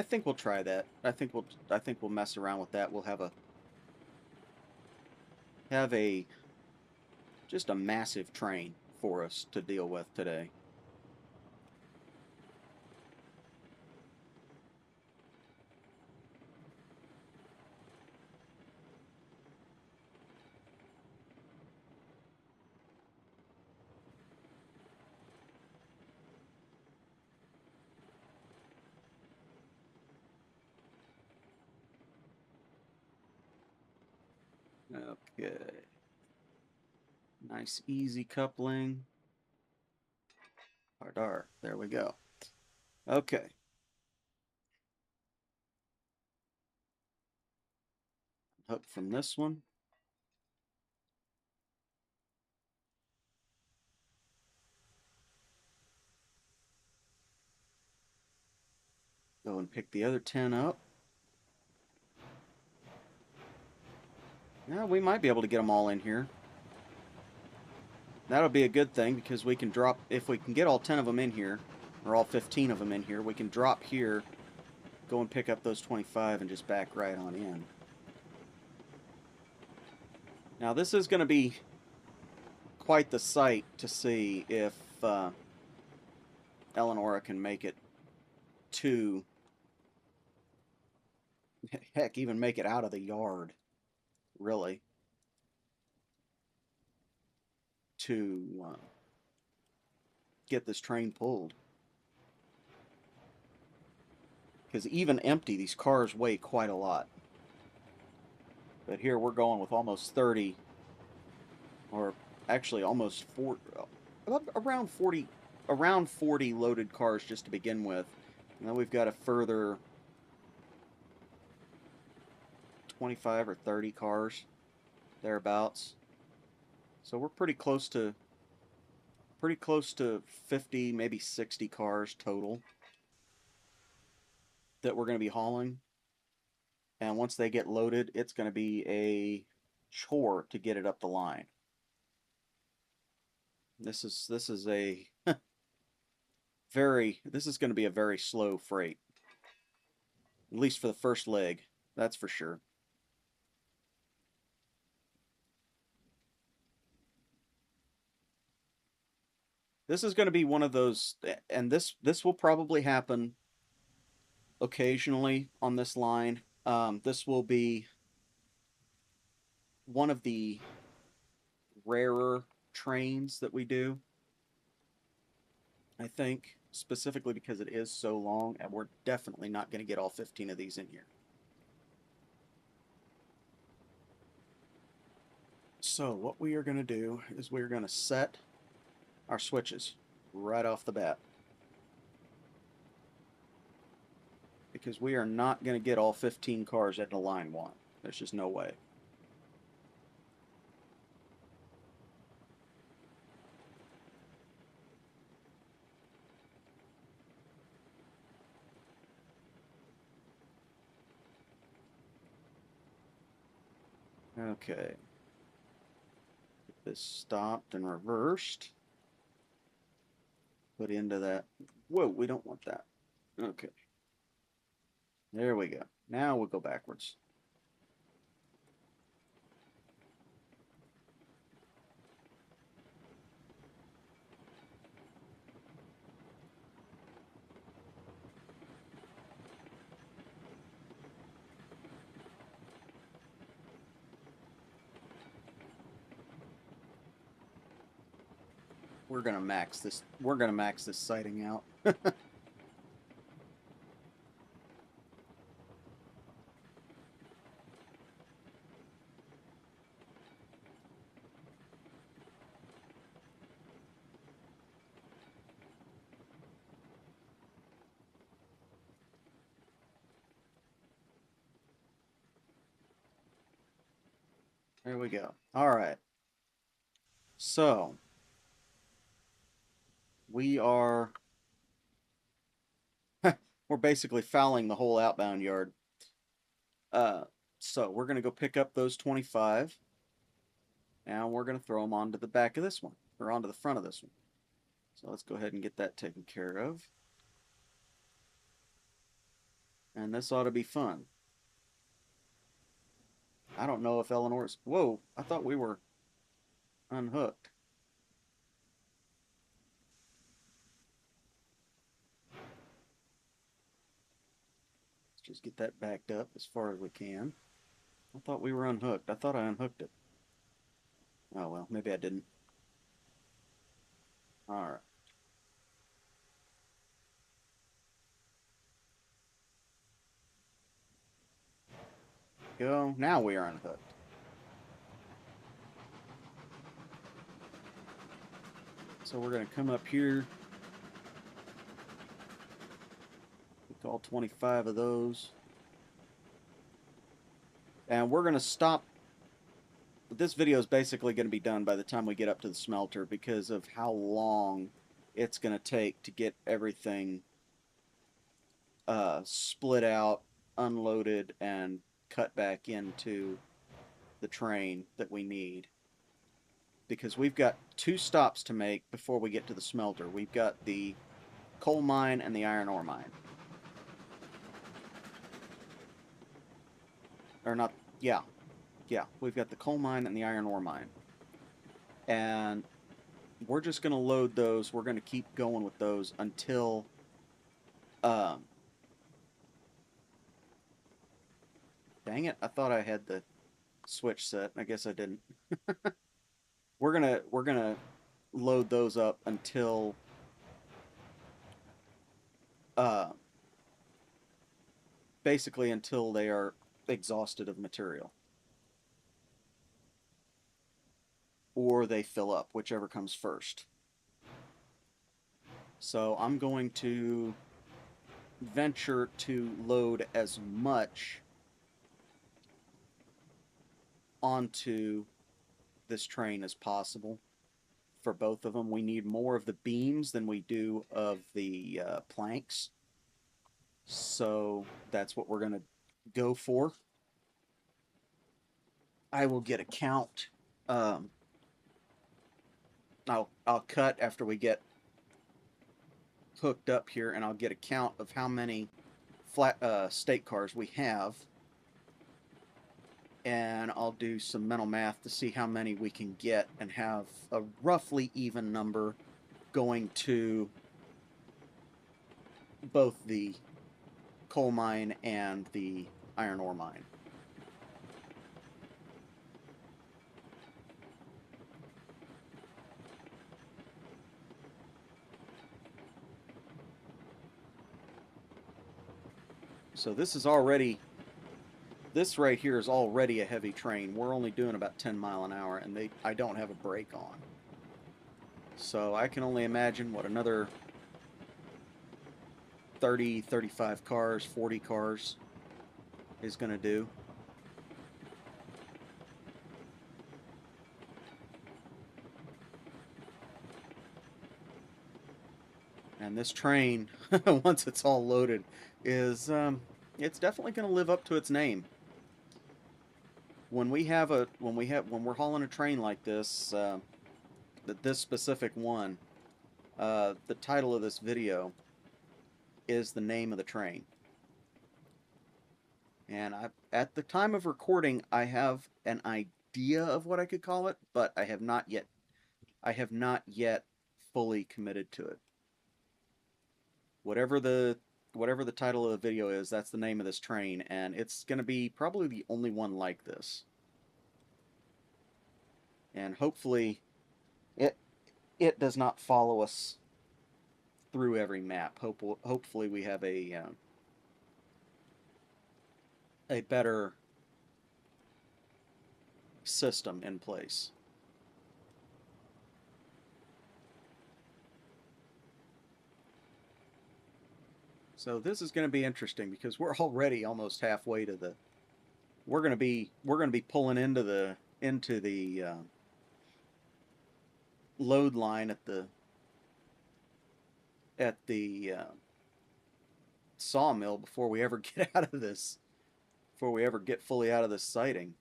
S1: think we'll try that. I think we'll mess around with that. We'll have a just a massive train for us to deal with today. Okay. Nice easy coupling. Dar. There we go. Okay. Hook from this one. Go and pick the other 10 up. Yeah, we might be able to get them all in here. That'll be a good thing because we can drop, if we can get all 10 of them in here, or all 15 of them in here, we can drop here, go and pick up those 25 and just back right on in. Now this is going to be quite the sight to see if Eleonora can make it to, heck, even make it out of the yard, really, to get this train pulled. Because even empty, these cars weigh quite a lot. But here we're going with almost 30, or actually almost 40, around 40 loaded cars just to begin with. And then we've got a further 25 or 30 cars thereabouts. So we're pretty close to 50, maybe 60 cars total that we're going to be hauling. And once they get loaded, it's going to be a chore to get it up the line. This is a this is going to be a very slow freight. At least for the first leg, that's for sure. This is going to be one of those, and this will probably happen occasionally on this line. This will be one of the rarer trains that we do, I think, specifically because it is so long, and we're definitely not going to get all 15 of these in here. So what we are going to do is we're going to set our switches right off the bat, because we are not going to get all 15 cars into line one. There's just no way. Okay. Get this stopped and reversed. Put into that. Whoa, we don't want that. Okay. There we go. Now we'll go backwards. We're gonna max this. We're gonna max this sighting out. There we go. All right. So we are we're basically fouling the whole outbound yard. Uh, so we're gonna go pick up those 25, and we're gonna throw them onto the back of this one, or onto the front of this one. So let's go ahead and get that taken care of. And this ought to be fun. I don't know if Eleanor's... Whoa, I thought we were unhooked. Let's just get that backed up as far as we can. I thought we were unhooked. I thought I unhooked it. Oh well, maybe I didn't. Alright. Go. Now we are unhooked. So we're going to come up here. Pick all 25 of those. And we're going to stop. This video is basically going to be done by the time we get up to the smelter because of how long it's going to take to get everything split out, unloaded, and cut back into the train that we need. Because we've got 2 stops to make before we get to the smelter. We've got the coal mine and the iron ore mine. Or not, yeah. Yeah, we've got the coal mine and the iron ore mine. And we're just going to load those. We're going to keep going with those until... dang it, I thought I had the switch set. I guess I didn't. We're gonna load those up until basically until they are exhausted of material, or they fill up, whichever comes first. So I'm going to venture to load as much onto this train as possible for both of them. We need more of the beams than we do of the planks, so that's what we're going to go for. I will get a count. I'll cut after we get hooked up here, and I'll get a count of how many flat stake cars we have, and I'll do some mental math to see how many we can get and have a roughly even number going to both the coal mine and the iron ore mine. So this is already... This right here is already a heavy train. We're only doing about 10 miles an hour, and I don't have a brake on. So I can only imagine what another 30, 35 cars, 40 cars is going to do. And this train, once it's all loaded, is it's definitely going to live up to its name. When we're hauling a train like this, this specific one, the title of this video is the name of the train. And at the time of recording, I have an idea of what I could call it, but I have not yet fully committed to it. Whatever the title of the video is, that's the name of this train, and it's going to be probably the only one like this. And hopefully it does not follow us through every map. Hopefully we have a better system in place. So this is going to be interesting because we're already almost halfway to the... We're going to be pulling into the into the load line at the sawmill before we ever get out of this, before we ever get fully out of this siding.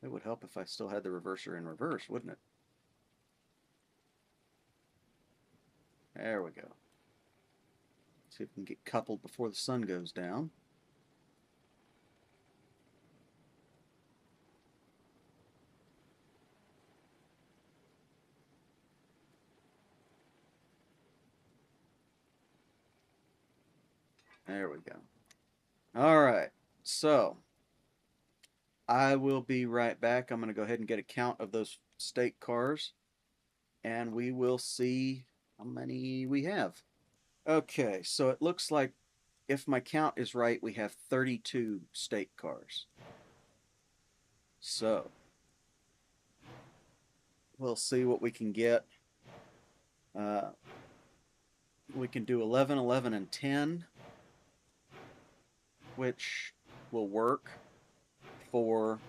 S1: It would help if I still had the reverser in reverse, wouldn't it? There we go. See if we can get coupled before the sun goes down. There we go. All right, so I will be right back. I'm going to go ahead and get a count of those stake cars, and we will see how many we have. Okay, so it looks like if my count is right, we have 32 stake cars. So we'll see what we can get. We can do 11, 11, and 10, which will work for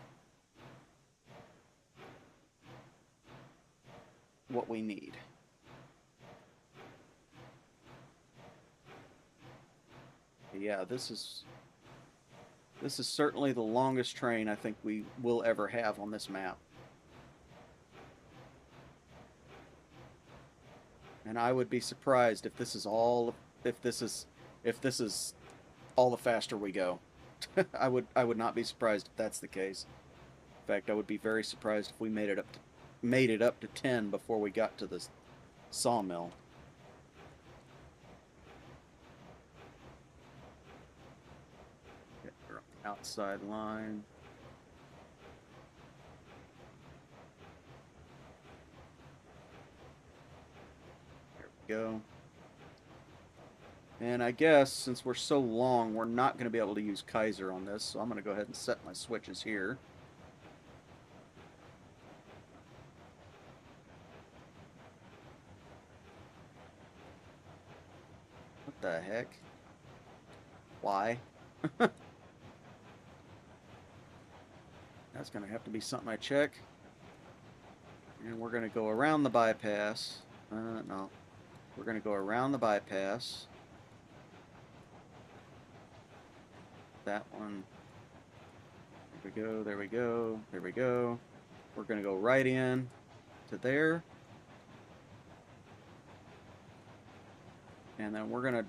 S1: what we need. Yeah, this is certainly the longest train I think we will ever have on this map. And I would be surprised if this is all if this is all the faster we go. I would not be surprised if that's the case. In fact, I would be very surprised if we made it up to 10 before we got to the sawmill. Get her outside line. There we go. And I guess since we're so long, we're not going to be able to use Kaiser on this, so I'm going to go ahead and set my switches here. What the heck? Why? That's going to have to be something I check. And we're going to go around the bypass. No. We're going to go around the bypass. That one. There we go, there we go, there we go. We're going to go right in to there. And then we're going to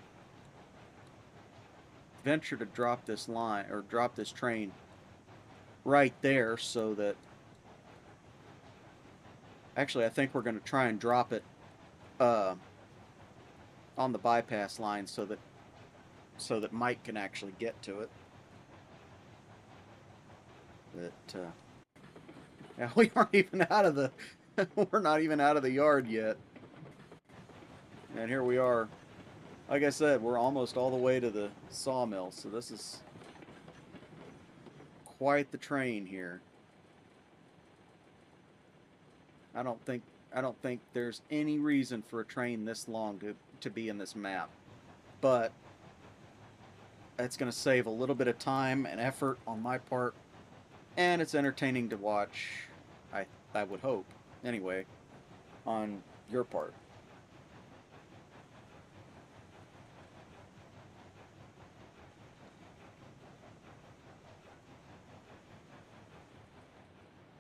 S1: venture to drop this line, or drop this train right there so that... Actually, I think we're going to try and drop it on the bypass line so that Mike can actually get to it. But yeah, we aren't even out of the we're not even out of the yard yet. And here we are. Like I said, we're almost all the way to the sawmill, so this is quite the train here. I don't think there's any reason for a train this long to be in this map. But it's going to save a little bit of time and effort on my part, and it's entertaining to watch, I would hope, anyway, on your part.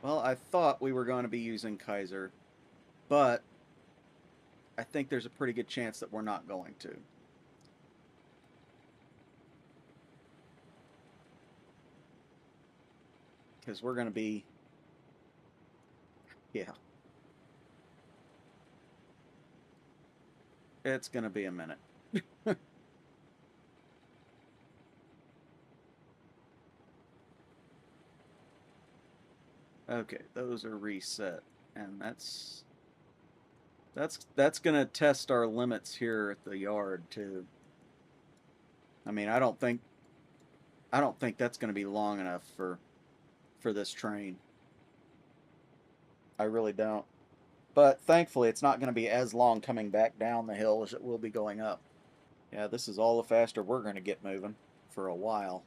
S1: Well, I thought we were going to be using Kaiser, but I think there's a pretty good chance that we're not going to. Because we're going to be... Yeah. It's going to be a minute. Okay, those are reset, and that's going to test our limits here at the yard too. I mean, I don't think that's going to be long enough for this train. I really don't. But thankfully, it's not going to be as long coming back down the hill as it will be going up. Yeah, this is all the faster we're going to get moving for a while.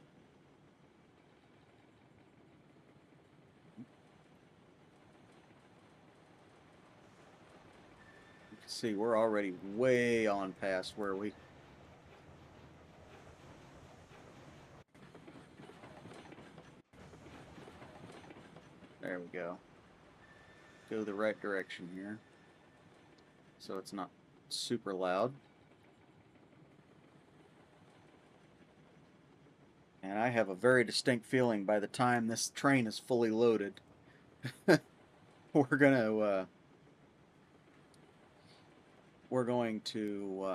S1: See, we're already way on past where we... There we go. Go the right direction here, so it's not super loud. And I have a very distinct feeling by the time this train is fully loaded, we're going to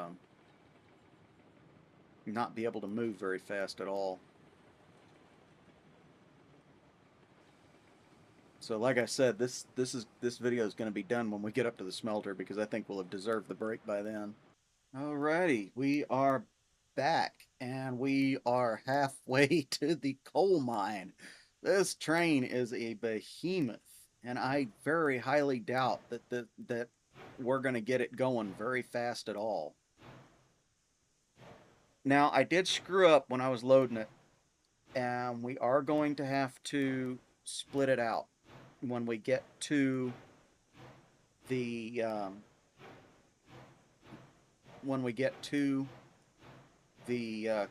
S1: not be able to move very fast at all. So like I said, this video is going to be done when we get up to the smelter, because I think we'll have deserved the break by then. Alrighty, we are back, and we are halfway to the coal mine. This train is a behemoth, and I very highly doubt that we're going to get it going very fast at all. Now, I did screw up when I was loading it, and we are going to have to split it out when we get to the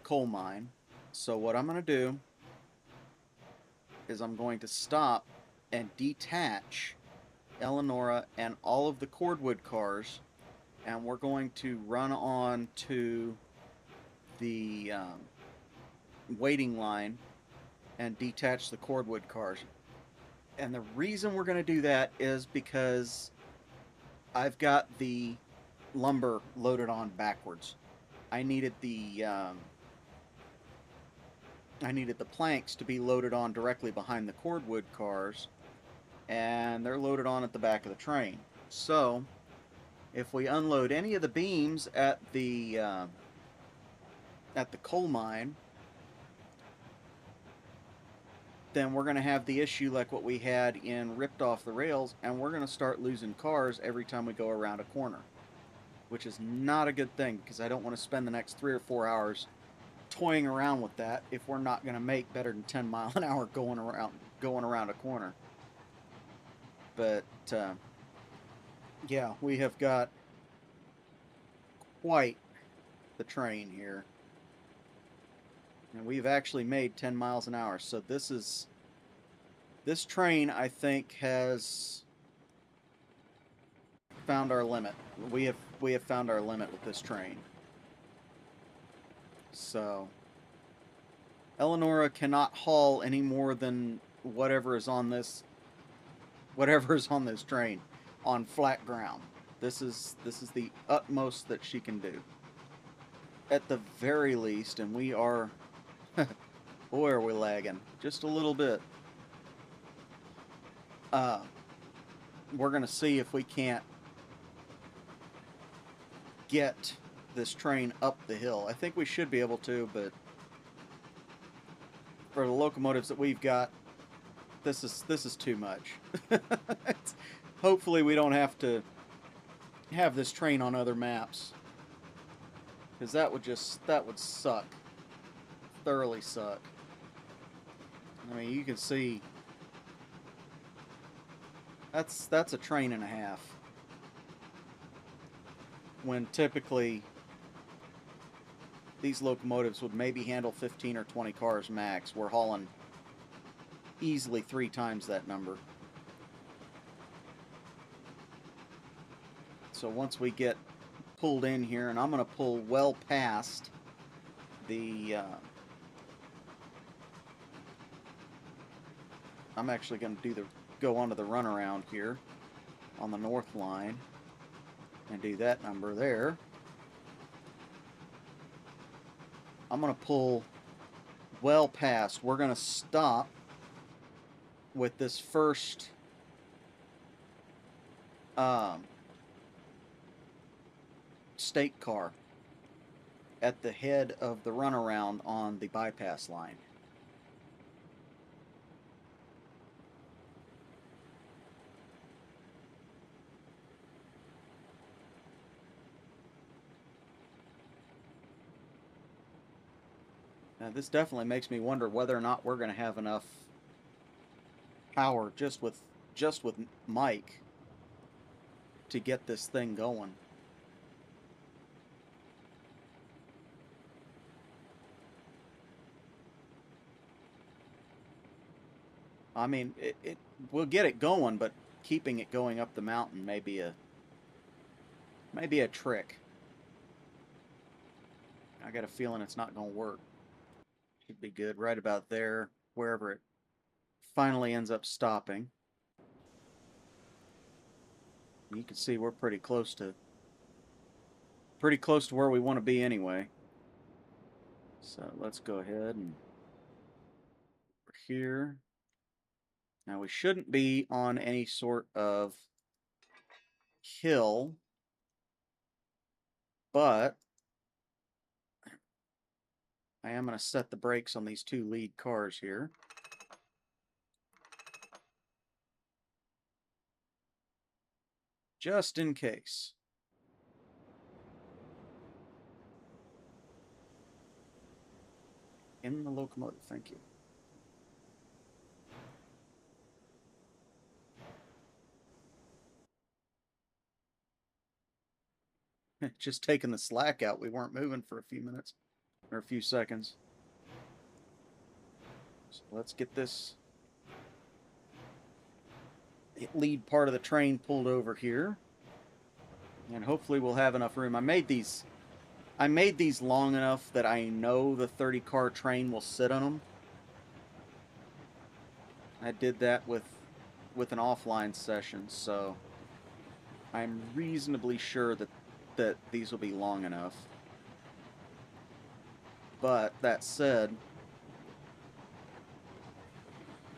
S1: coal mine. So what I'm going to do is I'm going to stop and detach Eleonora and all of the cordwood cars, and we're going to run on to the waiting line and detach the cordwood cars. And the reason we're going to do that is because I've got the lumber loaded on backwards. I needed the planks to be loaded on directly behind the cordwood cars, and they're loaded on at the back of the train. So if we unload any of the beams at the coal mine, then we're going to have the issue like what we had in Ripped Off the Rails, and we're going to start losing cars every time we go around a corner, which is not a good thing, because I don't want to spend the next 3 or 4 hours toying around with that if we're not going to make better than 10 miles an hour going around a corner. But yeah, we have got quite the train here. And we've actually made 10 miles an hour. So this train, I think, has found our limit. We have found our limit with this train. So Eleonora cannot haul any more than whatever is on this train on flat ground. This is the utmost that she can do, at the very least. And we are boy, are we lagging just a little bit. We're gonna see if we can't get this train up the hill. I think we should be able to, but for the locomotives that we've got, this is too much. Hopefully we don't have to have this train on other maps, because that would suck. Thoroughly suck. I mean, you can see that's a train and a half, when typically these locomotives would maybe handle 15 or 20 cars max. We're hauling easily 3 times that number. So once we get pulled in here, and I'm going to pull well past the I'm actually going to go onto the runaround here on the north line and do that number there. I'm going to pull well past. We're going to stop with this first stake car at the head of the runaround on the bypass line. Now, this definitely makes me wonder whether or not we're going to have enough power just with Mike to get this thing going. I mean, we'll get it going, but keeping it going up the mountain may be a trick. I got a feeling it's not going to work. Should be good right about there, wherever it finally ends up stopping. You can see we're pretty close to where we want to be anyway. So let's go ahead and we're here. Now we shouldn't be on any sort of hill, but I am going to set the brakes on these two lead cars here. Just in case. In the locomotive, thank you. Just taking the slack out. We weren't moving for a few minutes, or a few seconds. So let's get this lead part of the train pulled over here. And hopefully we'll have enough room. I made these long enough that I know the 30-car train will sit on them. I did that with an offline session, so I'm reasonably sure that these will be long enough. But that said,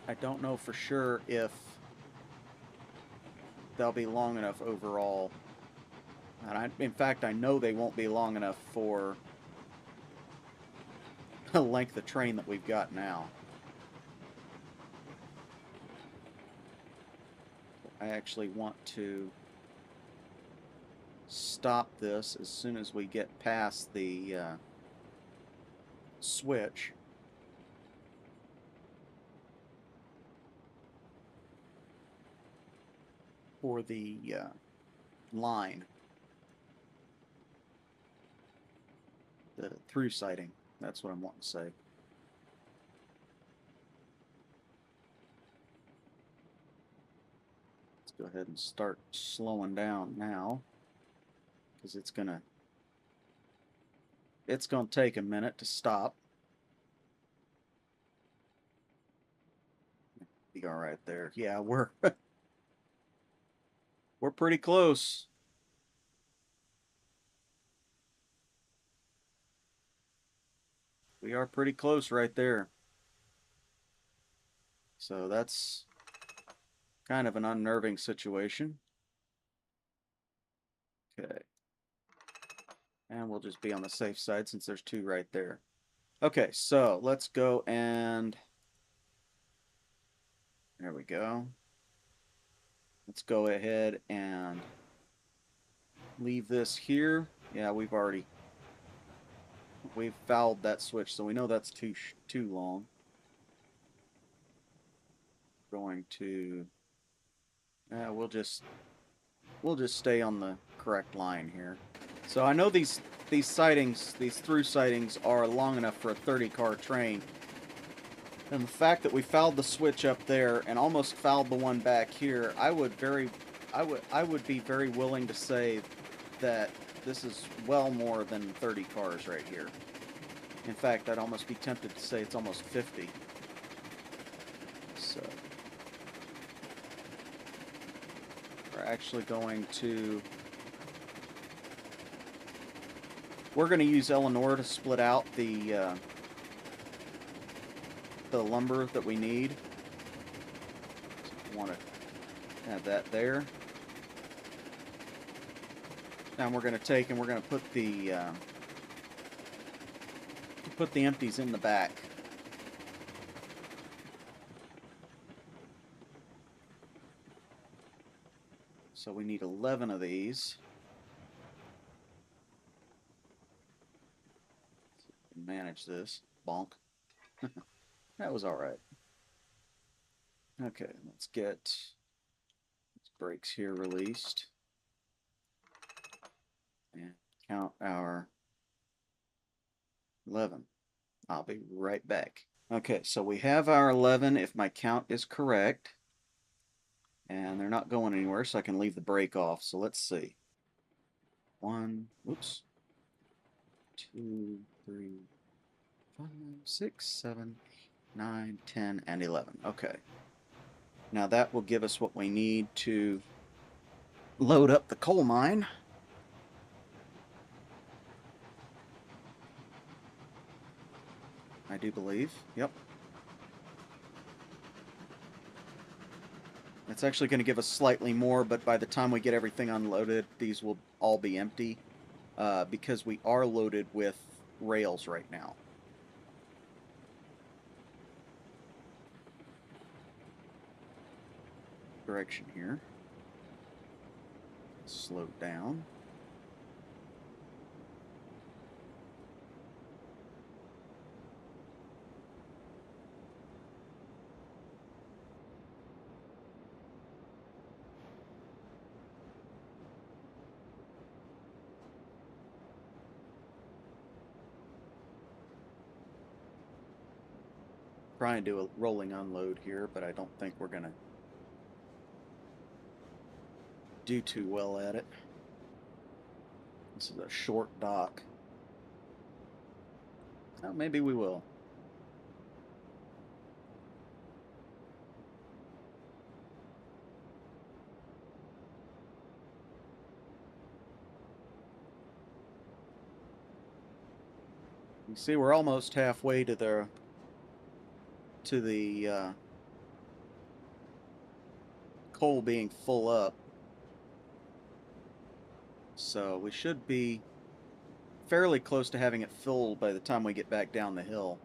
S1: I don't know for sure if they'll be long enough overall. And in fact, I know they won't be long enough for the length of train that we've got now. I actually want to stop this as soon as we get past the switch. For the line. The through sighting. That's what I'm wanting to say. Let's go ahead and start slowing down now, because it's gonna take a minute to stop. Be all right there. Yeah, we're we're pretty close. We are pretty close right there. So that's kind of an unnerving situation. Okay. And we'll just be on the safe side since there's two right there. Okay, so let's go and... There we go. Let's go ahead and leave this here. Yeah, we've fouled that switch, so we know that's too long. Going to... we'll just stay on the correct line here. So I know these sightings, these through sightings, are long enough for a 30-car train. And the fact that we fouled the switch up there and almost fouled the one back here, I would be very willing to say that this is well more than 30 cars right here. In fact, I'd almost be tempted to say it's almost 50. So we're actually going to... We're going to use Eleanor to split out the lumber that we need. So we want to have that there. And we're going to take and we're going to put the empties in the back. So we need 11 of these. Manage this. Bonk. That was alright. Okay, let's get these brakes here released. And count our 11. I'll be right back. Okay, so we have our 11 if my count is correct. And they're not going anywhere, so I can leave the brake off. So let's see. 1, oops, 2, 3, 5, 6, 7, 8, 9, 10, and 11. Okay. Now that will give us what we need to load up the coal mine. I do believe. Yep. It's actually going to give us slightly more, but by the time we get everything unloaded, these will all be empty because we are loaded with rails right now. Direction here. Slow down. Try and do a rolling unload here, but I don't think we're going to do too well at it. This is a short dock. Oh, maybe we will. You see, we're almost halfway to the coal being full up. So we should be fairly close to having it filled by the time we get back down the hill.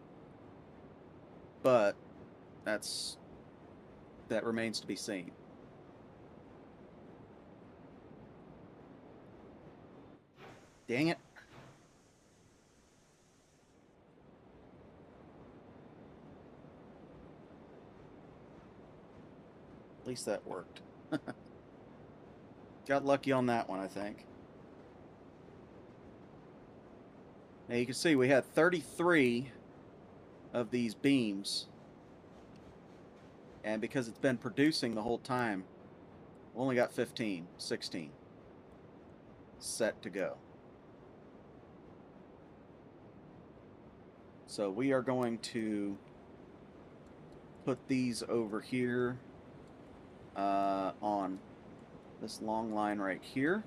S1: But that remains to be seen. Dang it. At least that worked. Got lucky on that one, I think. Now you can see we had 33 of these beams. And because it's been producing the whole time, we only got 15, 16 set to go. So we are going to put these over here on this long line right here.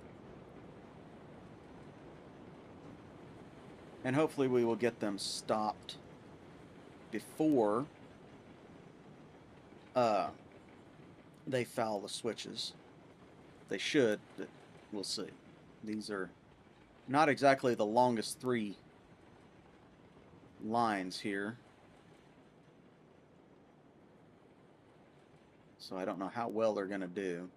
S1: And hopefully we will get them stopped before they foul the switches. They should, but we'll see. These are not exactly the longest 3 lines here. So I don't know how well they're going to do.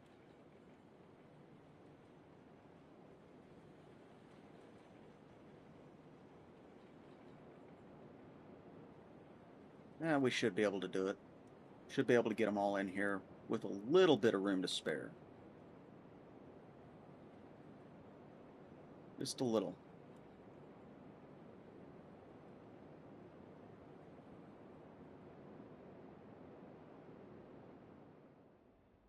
S1: Yeah, we should be able to do it. Should be able to get them all in here with a little bit of room to spare. Just a little.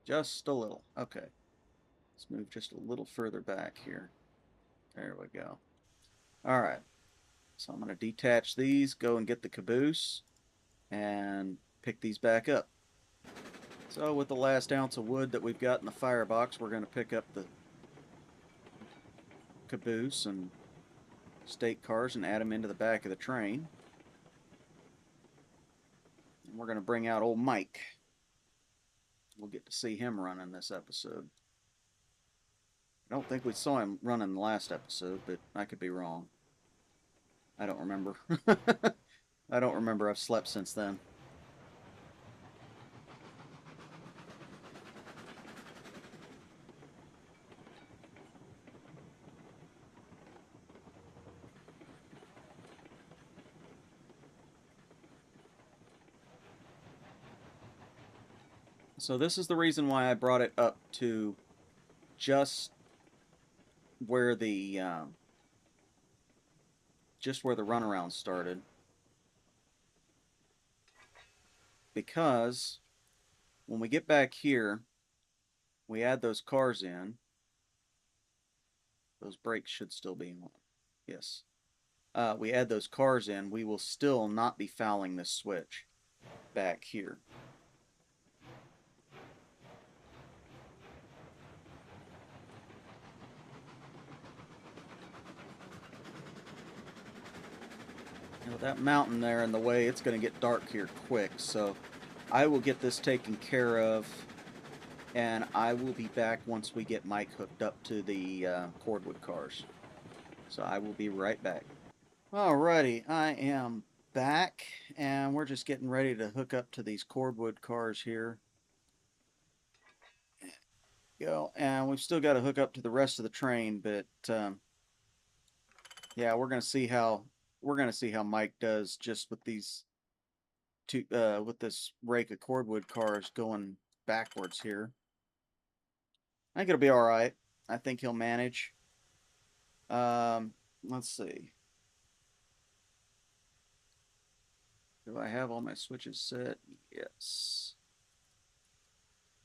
S1: Just a little. Okay. Let's move just a little further back here. There we go. All right. So I'm going to detach these, go and get the caboose, and pick these back up. So with the last ounce of wood that we've got in the firebox, we're going to pick up the caboose and stake cars and add them into the back of the train. And we're going to bring out old Mike. We'll get to see him running this episode. I don't think we saw him running the last episode, but I could be wrong. I don't remember. I don't remember. I've slept since then. So this is the reason why I brought it up to just where the runaround started. because when we get back here, we add those cars in. Those brakes should still be on. Yes. We add those cars in, we will still not be fouling this switch back here. You know, that mountain there in the way, it's going to get dark here quick, so I will get this taken care of, and I will be back once we get Mike hooked up to the cordwood cars. So I will be right back. Alrighty, I am back, and we're just getting ready to hook up to these cordwood cars here. Go, and we've still got to hook up to the rest of the train, but yeah, we're gonna see how Mike does just with these two with this rake of cordwood cars going backwards here. I think it'll be all right. I think he'll manage. Let's see. Do I have all my switches set? Yes.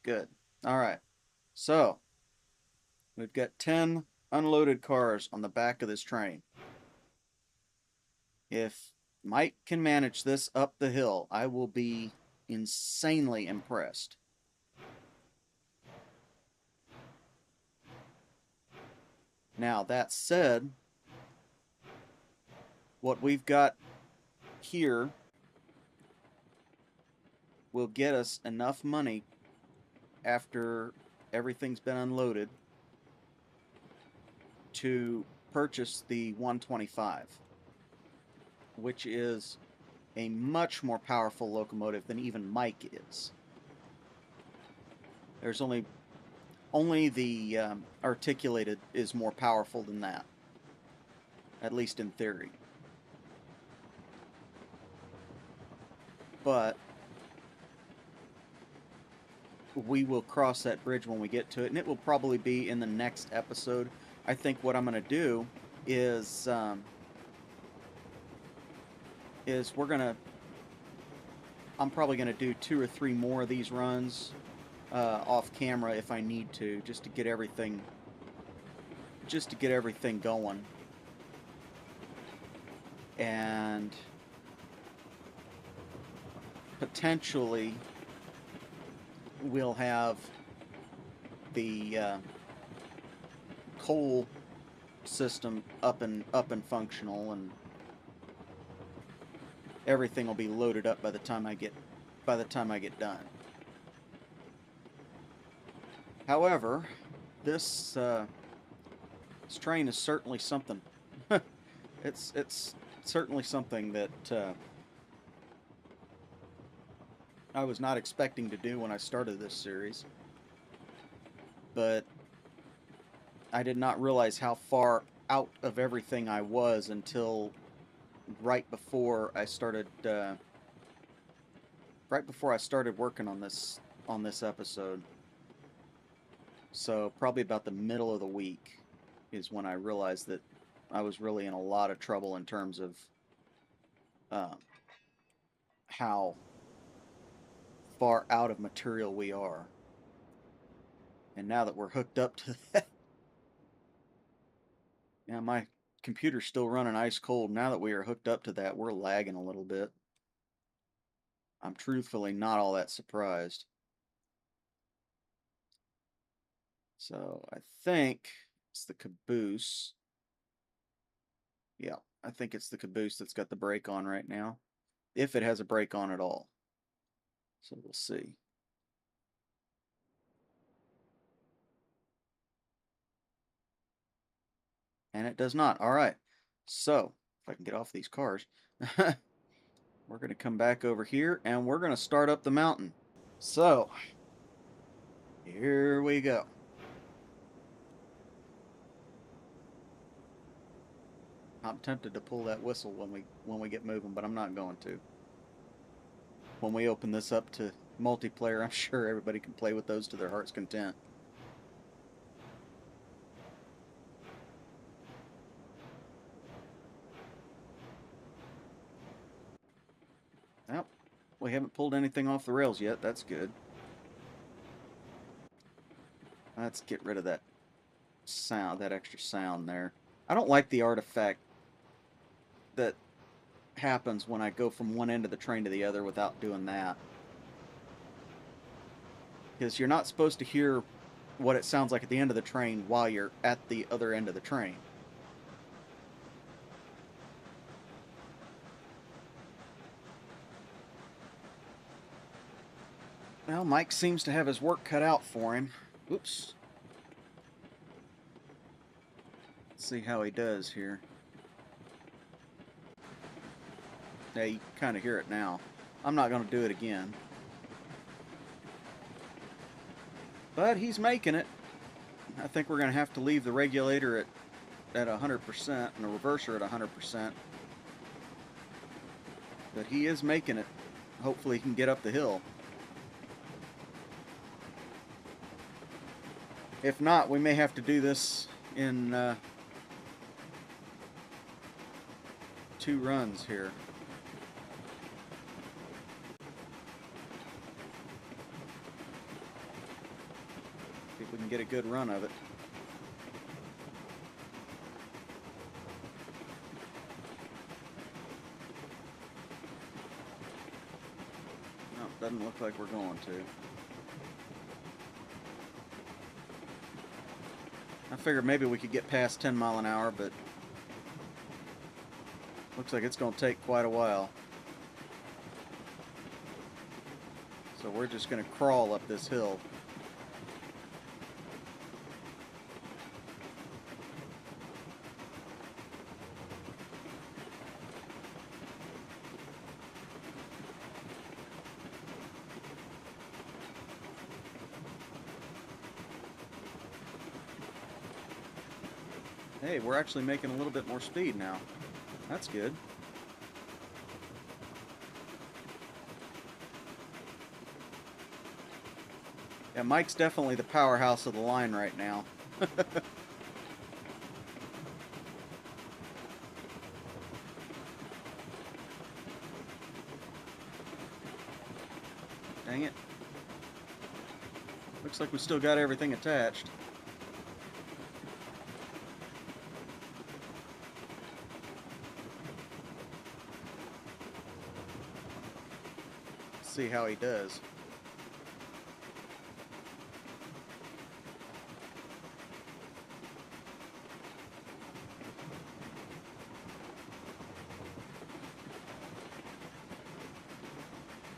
S1: Good. All right. So we've got 10 unloaded cars on the back of this train. If Mike can manage this up the hill, I will be insanely impressed. Now, that said, what we've got here will get us enough money after everything's been unloaded to purchase the 125, which is a much more powerful locomotive than even Mike is. There's only the articulated is more powerful than that, at least in theory. But we will cross that bridge when we get to it, and it will probably be in the next episode. I think what I'm going to do is I'm probably going to do 2 or 3 more of these runs off camera if I need to, just to get everything going. And potentially we'll have the coal system up and functional, and everything will be loaded up by the time I get done. However, this train is certainly something. It's certainly something that I was not expecting to do when I started this series, but I did not realize how far out of everything I was until right before I started working on this episode. So probably about the middle of the week is when I realized that I was really in a lot of trouble in terms of how far out of material we are. And now that we're hooked up to that, yeah, my computer's still running ice cold. Now that we are hooked up to that, we're lagging a little bit. I'm truthfully not all that surprised. So I think it's the caboose. Yeah, I think it's the caboose that's got the brake on right now, if it has a brake on at all. So we'll see. And it does not. All right. So if I can get off these cars, we're going to come back over here and we're going to start up the mountain. So here we go. I'm tempted to pull that whistle when we get moving, but I'm not going to. When we open this up to multiplayer, I'm sure everybody can play with those to their heart's content. Well, We haven't pulled anything off the rails yet. That's good. Let's get rid of that sound, that extra sound there. I don't like the artifact that happens when I go from one end of the train to the other without doing that. Because you're not supposed to hear what it sounds like at the end of the train while you're at the other end of the train. Well, Mike seems to have his work cut out for him. Oops. Let's see how he does here. Yeah, you can kind of hear it now. I'm not going to do it again. But he's making it. I think we're going to have to leave the regulator at 100% and the reverser at 100%. But he is making it. Hopefully he can get up the hill. If not, we may have to do this in 2 runs here. See if we can get a good run of it. No, doesn't look like we're going to. I figured maybe we could get past 10 mile an hour, but looks like it's going to take quite a while. So we're just going to crawl up this hill. Hey, we're actually making a little bit more speed now. That's good. Yeah, Mike's definitely the powerhouse of the line right now. Dang it. Looks like we still got everything attached. See how he does.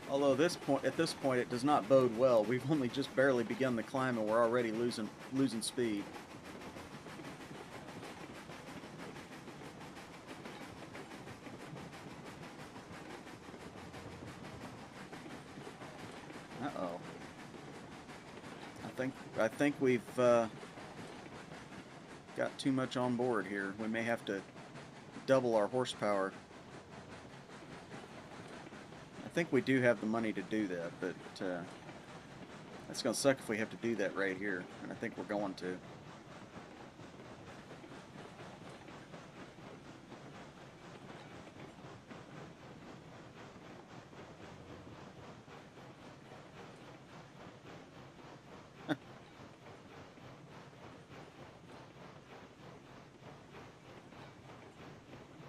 S1: Although at this point it does not bode well. We've only just barely begun the climb and we're already losing speed. Uh-oh. I think we've got too much on board here. We may have to double our horsepower. I think we do have the money to do that, but that's going to suck if we have to do that right here, and I think we're going to.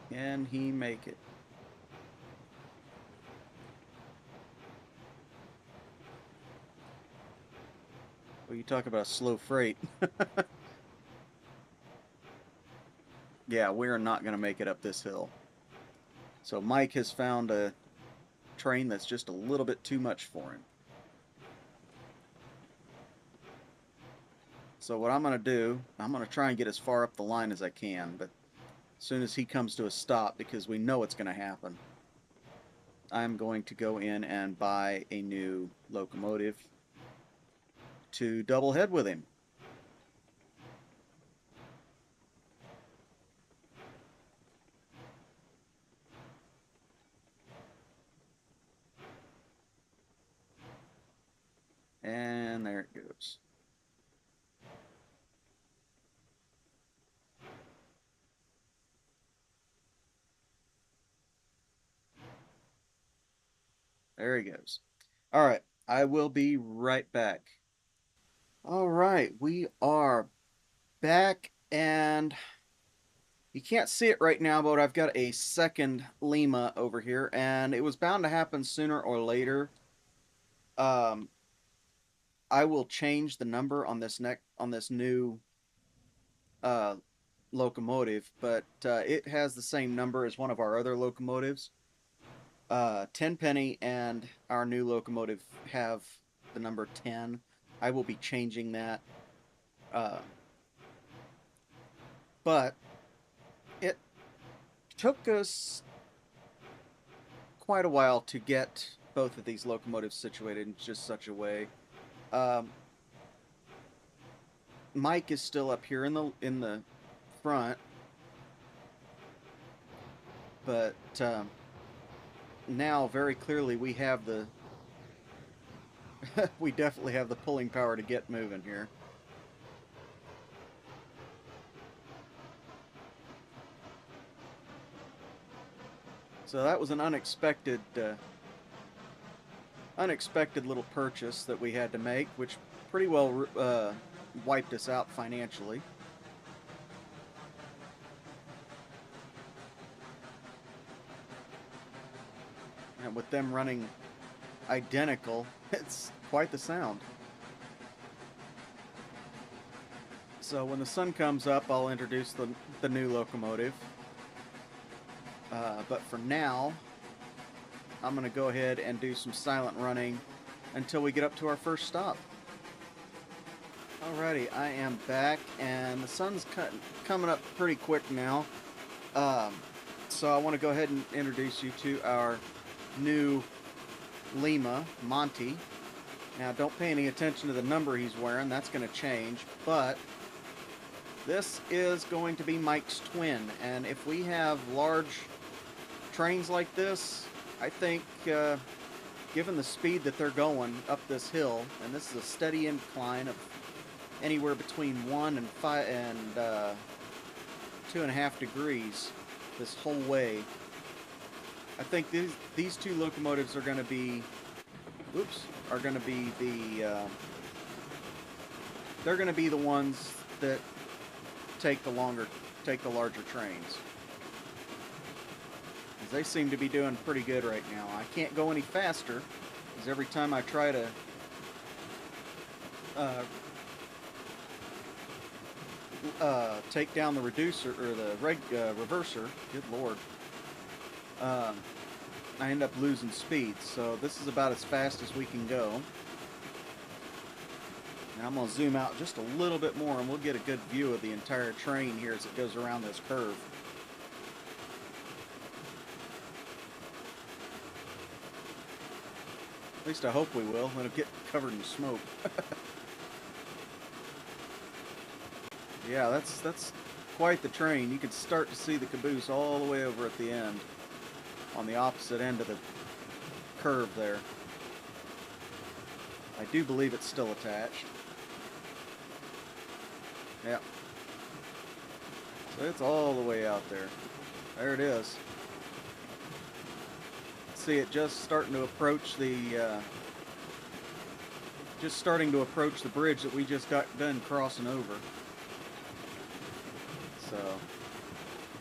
S1: Can he make it? Well, you talk about slow freight. Yeah, we're not going to make it up this hill. So Mike has found a train that's just a little bit too much for him. So what I'm going to do, I'm going to try and get as far up the line as I can, but as soon as he comes to a stop, because we know it's going to happen, I'm going to go in and buy a new locomotive to double head with him. And there it goes. There he goes. All right, I will be right back. All right, we are back, and you can't see it right now, but I've got a second Lima over here, and it was bound to happen sooner or later. Um, I will change the number on this new uh, locomotive, but it has the same number as one of our other locomotives. Tenpenny and our new locomotive have the number 10. I will be changing that. Uh, but it took us quite a while to get both of these locomotives situated in just such a way. Um, Mike is still up here in the front, but now very clearly we have the we definitely have the pulling power to get moving here. So that was an unexpected little purchase that we had to make, which pretty well wiped us out financially. And with them running identical, it's quite the sound. So when the sun comes up, I'll introduce the new locomotive. But for now, I'm going to go ahead and do some silent running until we get up to our first stop. Alrighty, I am back, and the sun's coming up pretty quick now. So I want to go ahead and introduce you to our new Lima, Monty. Now, don't pay any attention to the number he's wearing. That's going to change. But this is going to be Mike's twin. And if we have large trains like this, I think, given the speed that they're going up this hill, and this is a steady incline of anywhere between 1 and 5 and 2.5 degrees this whole way, I think these two locomotives are going to be, they're going to be the ones that take the larger trains. Because they seem to be doing pretty good right now. I can't go any faster, because every time I try to take down the reducer or the reverser, good lord, I end up losing speed. So this is about as fast as we can go. And I'm going to zoom out just a little bit more, and we'll get a good view of the entire train here as it goes around this curve. At least I hope we will. It'll get covered in smoke. Yeah, that's quite the train. You can start to see the caboose all the way over at the end, on the opposite end of the curve there. I do believe it's still attached. Yeah. So it's all the way out there. There it is. See it just starting to approach the bridge that we just got done crossing over. So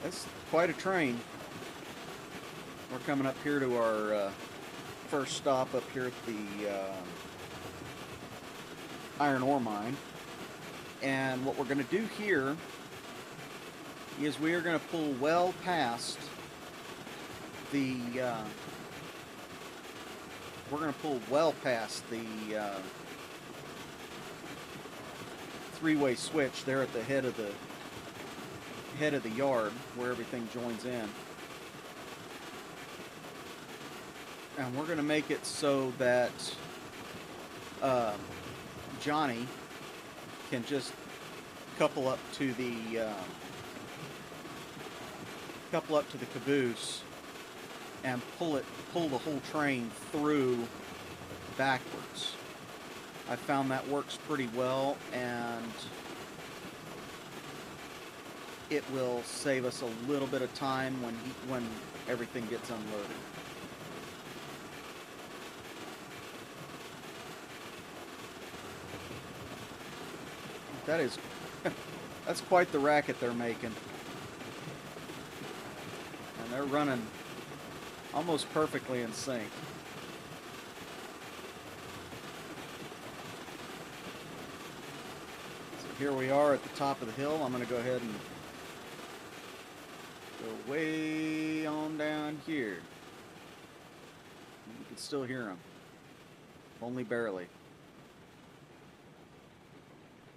S1: that's quite a train. We're coming up here to our first stop up here at the iron ore mine. And what we're going to do here is we are going to pull well past the three-way switch there at the head of the yard where everything joins in. And we're going to make it so that Johnny can just couple up to the caboose and pull the whole train through backwards. I found that works pretty well, and it will save us a little bit of time when everything gets unloaded. That is, that's quite the racket they're making. And they're running almost perfectly in sync. So here we are at the top of the hill. I'm going to go ahead and go way on down here. You can still hear them. Only barely.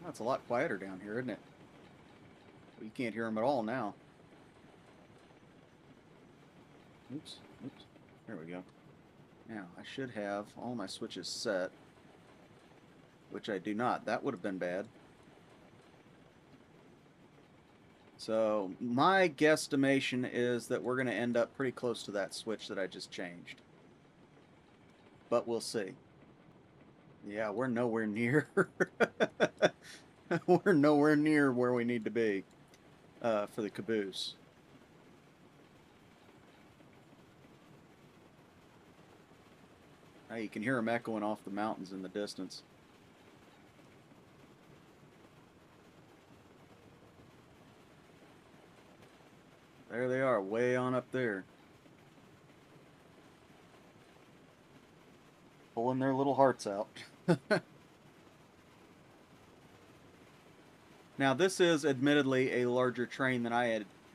S1: Well, it's a lot quieter down here, isn't it? Well, you can't hear them at all now. Oops, oops. There we go. Now, I should have all my switches set, which I do not. That would have been bad. So, my guesstimation is that we're going to end up pretty close to that switch that I just changed. But we'll see. Yeah, we're nowhere near. We're nowhere near where we need to be for the caboose. Now you can hear them echoing off the mountains in the distance. There they are, way on up there. Pulling their little hearts out. Now this is admittedly a larger train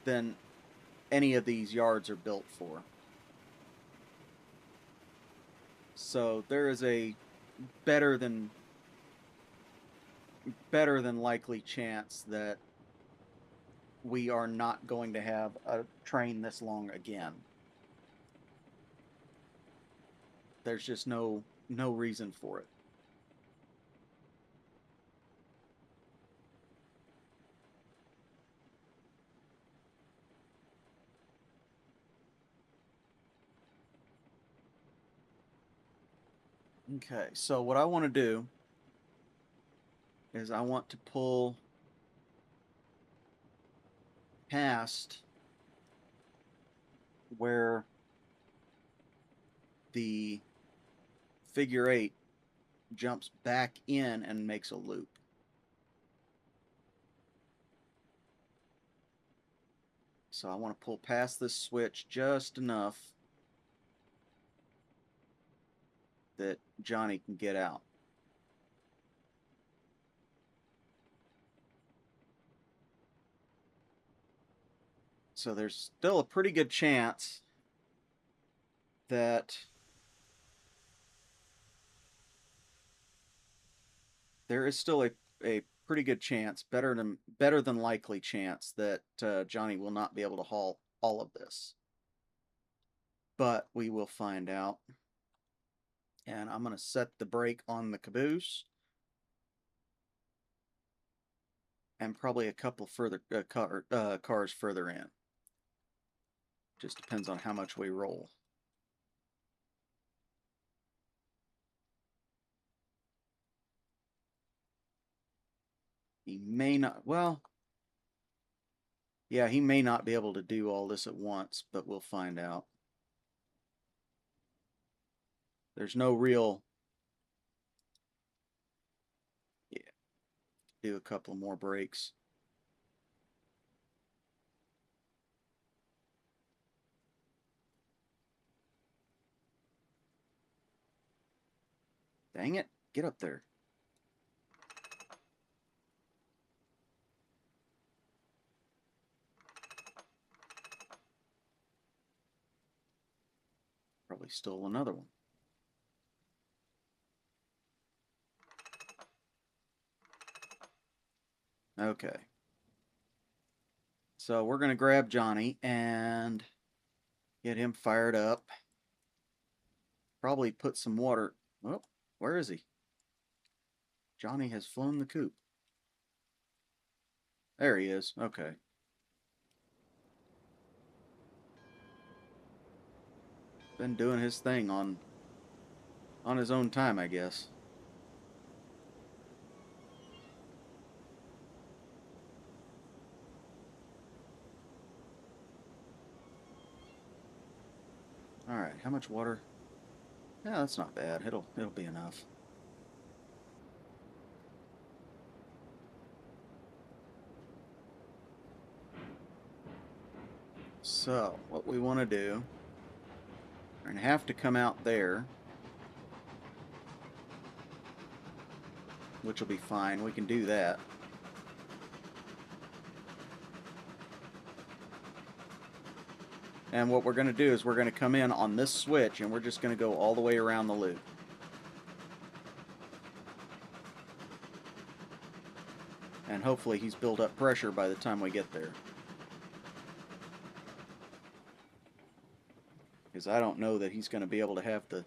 S1: than any of these yards are built for. So there is a better than likely chance that we are not going to have a train this long again. There's just no reason for it. Okay, so what I want to do is I want to pull past where the figure 8 jumps back in and makes a loop. So I want to pull past this switch just enough that Johnny can get out. So there's still a pretty good chance that there is still a pretty good chance, better than likely chance, that Johnny will not be able to haul all of this. But we will find out. And I'm going to set the brake on the caboose. And probably a couple further cars further in. Just depends on how much we roll. He may not, well, yeah, he may not be able to do all this at once, but we'll find out. There's no real, yeah, do a couple more breaks. Dang it, get up there. Probably stole another one. Okay. So we're going to grab Johnny and get him fired up. Probably put some water. Oh, where is he? Johnny has flown the coop. There he is. Okay. Been doing his thing on his own time, I guess. All right, how much water? Yeah, that's not bad. It'll be enough. So, what we want to do, we're going to have to come out there, which will be fine. We can do that. And what we're going to do is we're going to come in on this switch, and we're just going to go all the way around the loop. And hopefully he's built up pressure by the time we get there. Because I don't know that he's going to be able to have to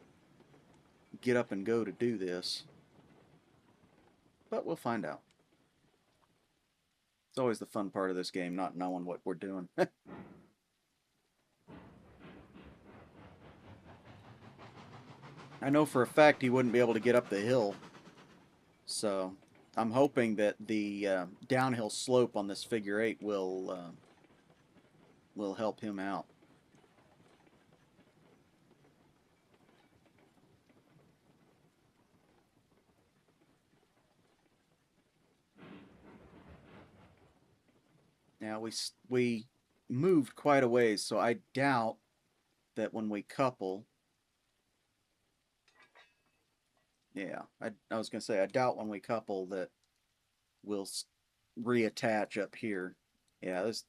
S1: get up and go to do this. But we'll find out. It's always the fun part of this game, not knowing what we're doing. I know for a fact he wouldn't be able to get up the hill. So I'm hoping that the downhill slope on this figure 8 will help him out. Now we moved quite a ways, so I doubt that when we couple, yeah, I was gonna say I doubt when we couple that we'll reattach up here. Yeah, there's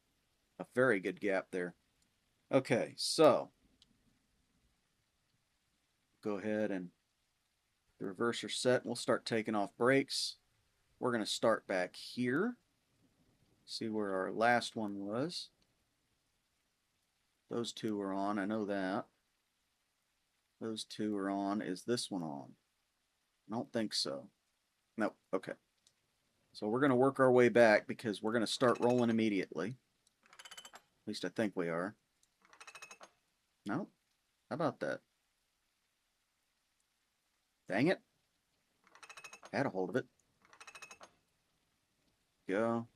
S1: a very good gap there. Okay, so go ahead and the reverser set. And we'll start taking off brakes. We're gonna start back here. See where our last one was. Those two are on, I know that. Those two are on. Is this one on? I don't think so. Nope, okay. So we're going to work our way back because we're going to start rolling immediately. At least I think we are. No? How about that? Dang it. Had a hold of it. Go.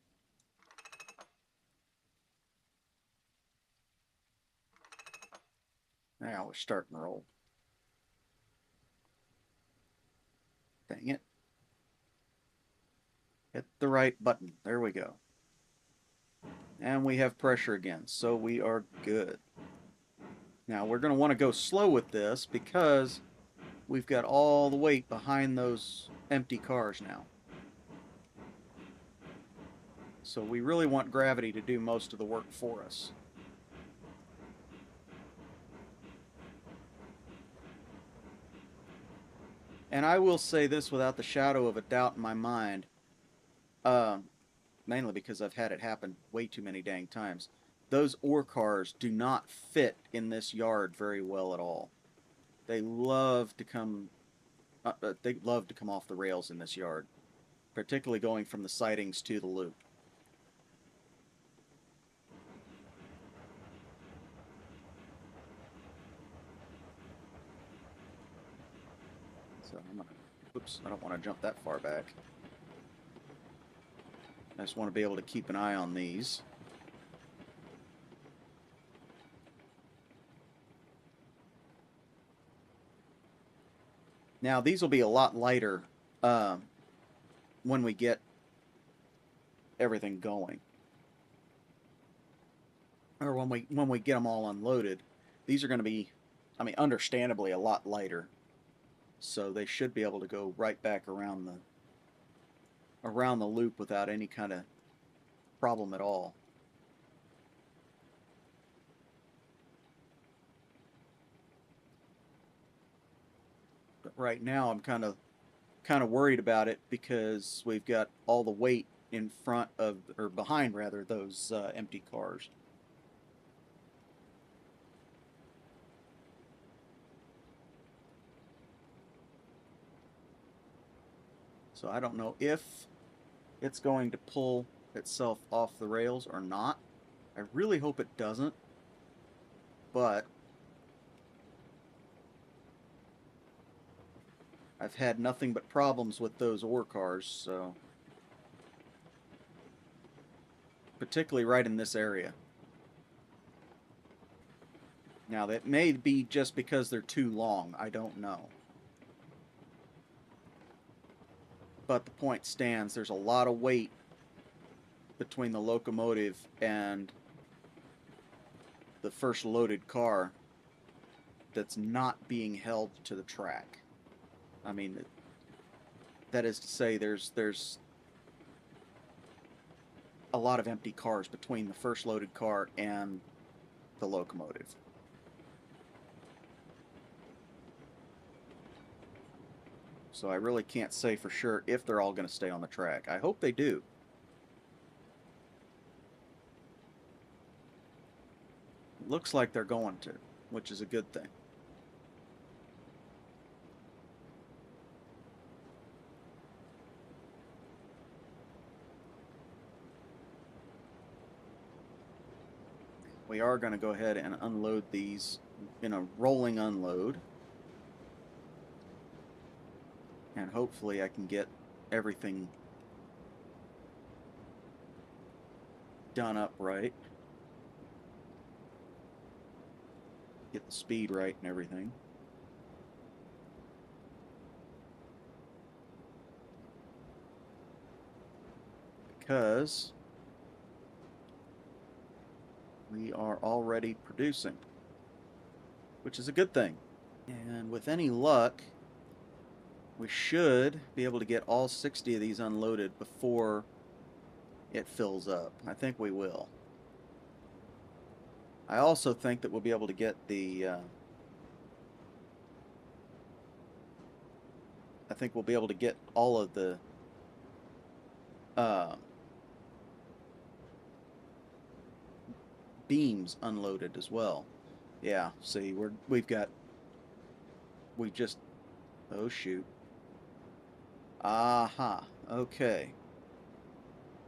S1: Now we're starting to roll. Dang it. Hit the right button. There we go. And we have pressure again, so we are good. Now we're going to want to go slow with this because we've got all the weight behind those empty cars now. So we really want gravity to do most of the work for us. And I will say this without the shadow of a doubt in my mind, mainly because I've had it happen way too many dang times. Those ore cars do not fit in this yard very well at all. They love to come off the rails in this yard, particularly going from the sidings to the loop. So I'm gonna, oops, I don't want to jump that far back. I just want to be able to keep an eye on these. Now these will be a lot lighter when we get everything going, or when we get them all unloaded. These are going to be, I mean, understandably a lot lighter, so they should be able to go right back around the loop without any kind of problem at all. But right now I'm kind of worried about it because we've got all the weight in front of, or behind rather, those empty cars. So I don't know if it's going to pull itself off the rails or not. I really hope it doesn't, but I've had nothing but problems with those ore cars, so particularly right in this area. Now that may be just because they're too long, I don't know. But the point stands, there's a lot of weight between the locomotive and the first loaded car that's not being held to the track. I mean, that is to say, there's a lot of empty cars between the first loaded car and the locomotive. So I really can't say for sure if they're all going to stay on the track. I hope they do. It looks like they're going to, which is a good thing. We are going to go ahead and unload these in a rolling unload. And hopefully I can get everything done up right. Get the speed right and everything. Because we are already producing, which is a good thing. And with any luck, we should be able to get all 60 of these unloaded before it fills up. I think we will. I also think that we'll be able to get the I think we'll be able to get all of the beams unloaded as well. Yeah, see, we just, oh shoot. Aha, okay.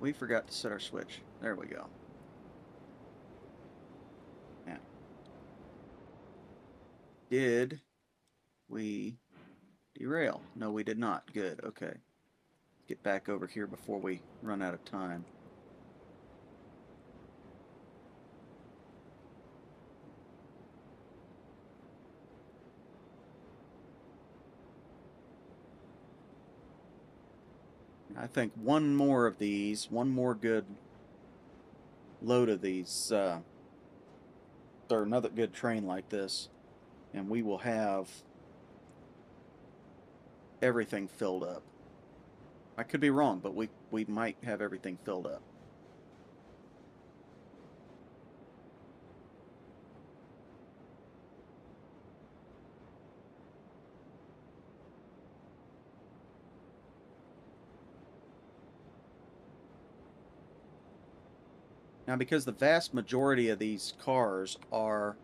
S1: We forgot to set our switch. There we go. Yeah. Did we derail? No, we did not. Good, okay. Get back over here before we run out of time. I think one more of these, one more good load of these, or another good train like this, and we will have everything filled up. I could be wrong, but we might have everything filled up. Now, because the vast majority of these cars are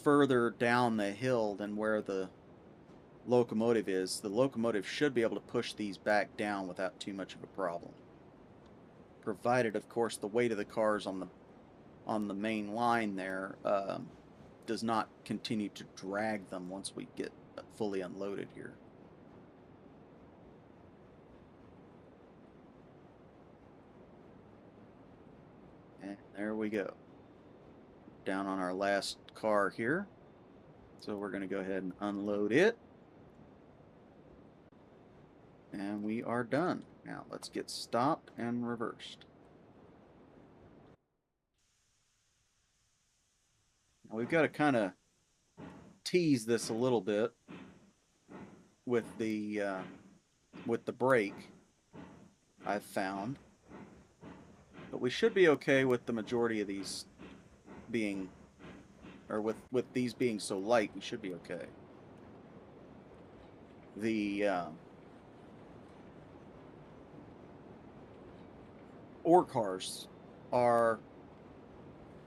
S1: further down the hill than where the locomotive is, the locomotive should be able to push these back down without too much of a problem. Provided, of course, the weight of the cars on the main line there does not continue to drag them once we get fully unloaded here. And there we go. Down on our last car here. So we're going to go ahead and unload it. And we are done. Now let's get stopped and reversed. Now we've got to kind of tease this a little bit with the brake, I've found. But we should be okay with the majority of these being, or with these being so light, we should be okay. The ore cars are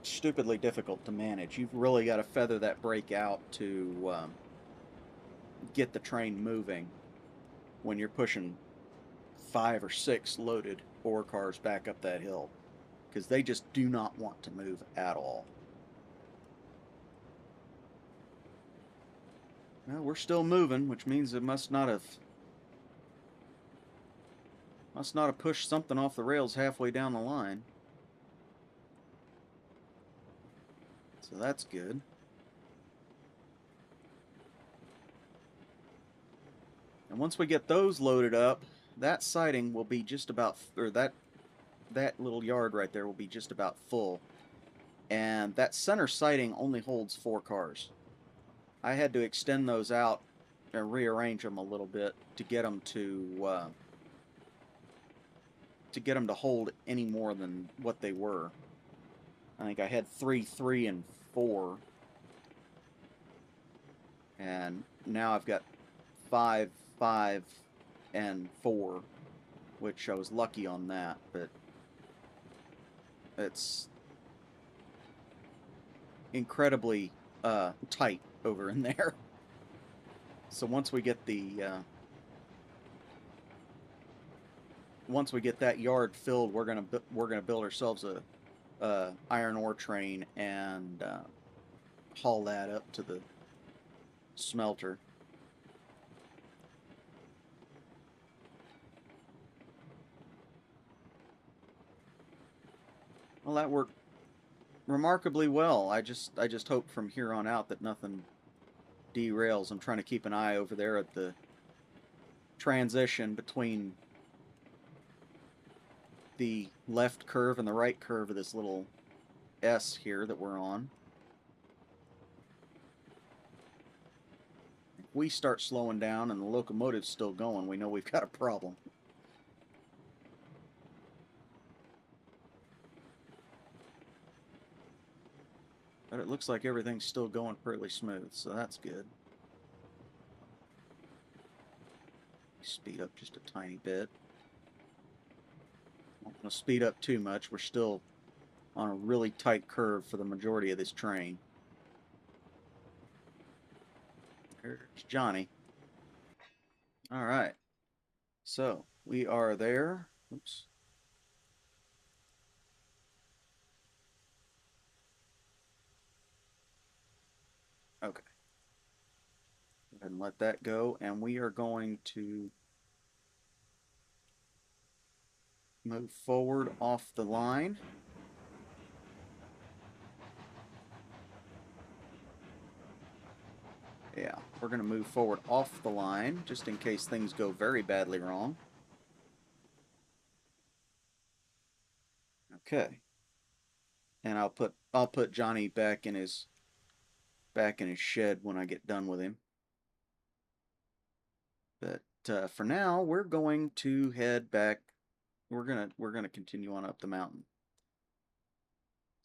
S1: stupidly difficult to manage. You've really got to feather that brake out to get the train moving when you're pushing 5 or 6 loaded ore cars back up that hill, because they just do not want to move at all. Well, we're still moving, which means it must not have pushed something off the rails halfway down the line. So that's good. And once we get those loaded up, that siding will be just about, or that little yard right there will be just about full. and that center siding only holds 4 cars. I had to extend those out and rearrange them a little bit to get them to hold any more than what they were. I think I had 3, 3, and 4, and now I've got 5, 5, and 4, which I was lucky on that, but it's incredibly tight over in there. So once we get that yard filled, we're gonna build ourselves a iron ore train and haul that up to the smelter. Well, that worked remarkably well. I just hope from here on out that nothing derails. I'm trying to keep an eye over there at the transition between the left curve and the right curve of this little S here that we're on. If we start slowing down and the locomotive's still going, we know we've got a problem. But it looks like everything's still going fairly smooth, so that's good. Speed up just a tiny bit. Don't want to speed up too much. We're still on a really tight curve for the majority of this train. There's Johnny. All right. So we are there. Oops. Okay. Go ahead and let that go, and we are going to move forward off the line. Yeah, we're going to move forward off the line just in case things go very badly wrong. Okay. And I'll put Johnny back in his shed when I get done with him. But for now, we're going to head back. We're gonna continue on up the mountain.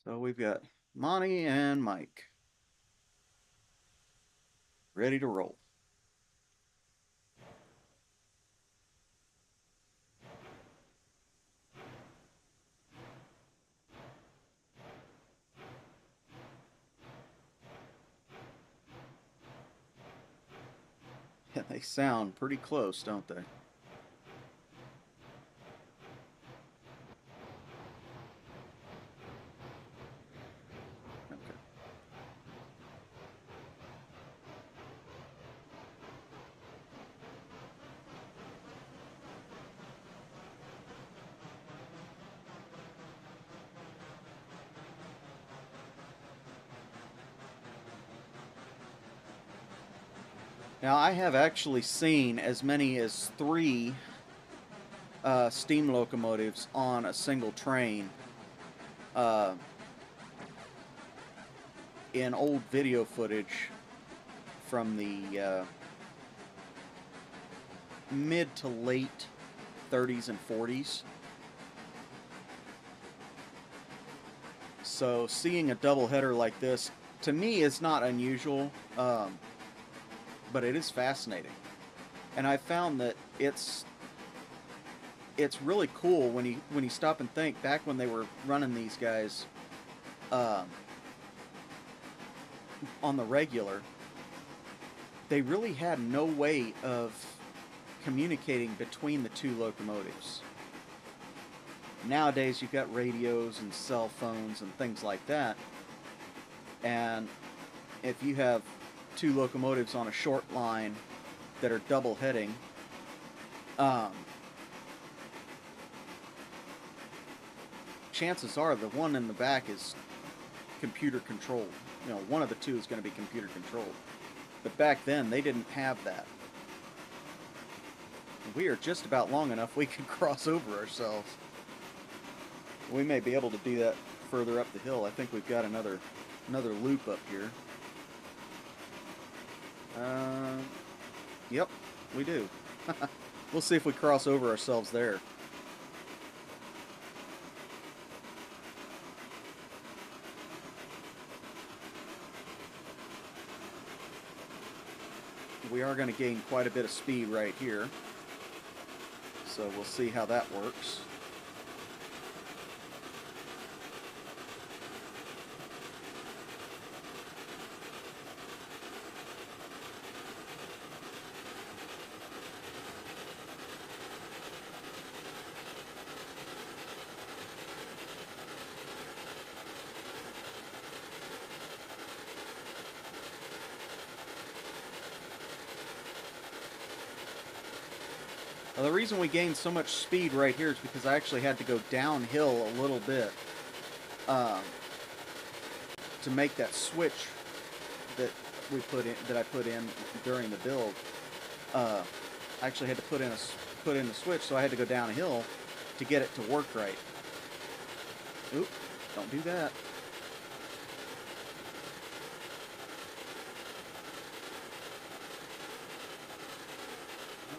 S1: So we've got Monty and Mike ready to roll. Yeah, they sound pretty close, don't they? Okay. Now, I have actually seen as many as 3 steam locomotives on a single train in old video footage from the mid to late 30s and 40s. So seeing a doubleheader like this, to me, is not unusual, but it is fascinating. And I found that it's really cool when you stop and think back when they were running these guys on the regular. They really had no way of communicating between the 2 locomotives. Nowadays, you've got radios and cell phones and things like that. And if you have 2 locomotives on a short line that are double heading, chances are the one in the back is computer controlled. You know, one of the 2 is going to be computer controlled. But back then, they didn't have that. We are just about long enough we can cross over ourselves. We may be able to do that further up the hill. I think we've got another loop up here. Yep, we do. We'll see if we cross over ourselves there. We are going to gain quite a bit of speed right here. So we'll see how that works. Now, the reason we gained so much speed right here is because I actually had to go downhill a little bit to make that switch that I put in during the build. I actually had to put in the switch, so I had to go downhill to get it to work right. Oop! Don't do that.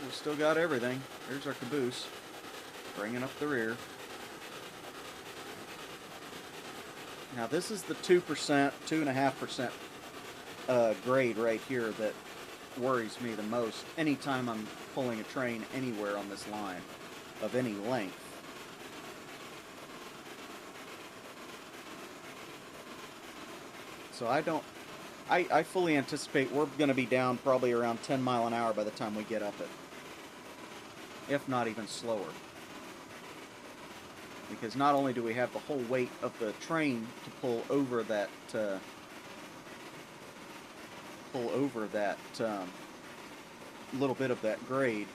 S1: We still got everything. Here's our caboose, bringing up the rear. Now this is the 2%, 2.5% grade right here that worries me the most anytime I'm pulling a train anywhere on this line of any length. So I fully anticipate we're going to be down probably around 10 mile an hour by the time we get up it. If not even slower. Because not only do we have the whole weight of the train to pull over that little bit of that grade,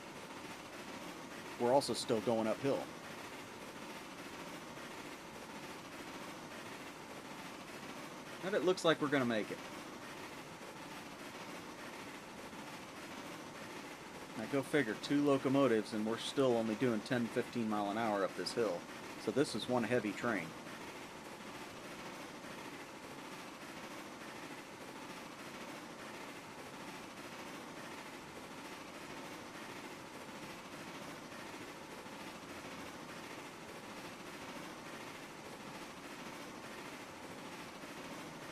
S1: we're also still going uphill. And it looks like we're going to make it. Now go figure, 2 locomotives and we're still only doing 10-15 mile an hour up this hill. So this is one heavy train.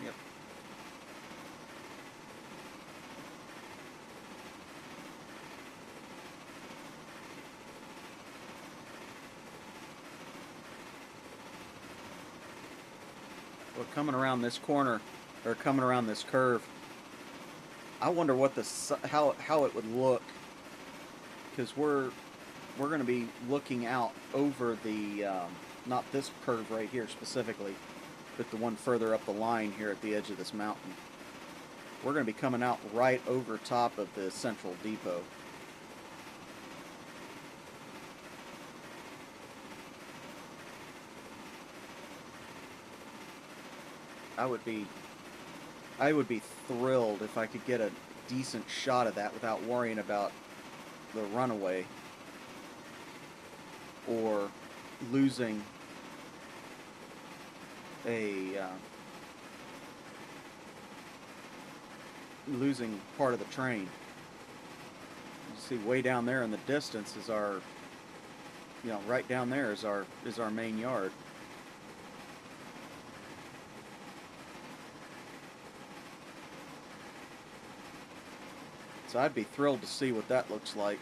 S1: Yep. Well, coming around this corner, or coming around this curve, I wonder what how it would look, because we're going to be looking out over the not this curve right here specifically, but the one further up the line here at the edge of this mountain. We're going to be coming out right over top of the central depot. I would be thrilled if I could get a decent shot of that without worrying about the runaway or losing losing part of the train. You see way down there in the distance is our, right down there is our main yard. So I'd be thrilled to see what that looks like.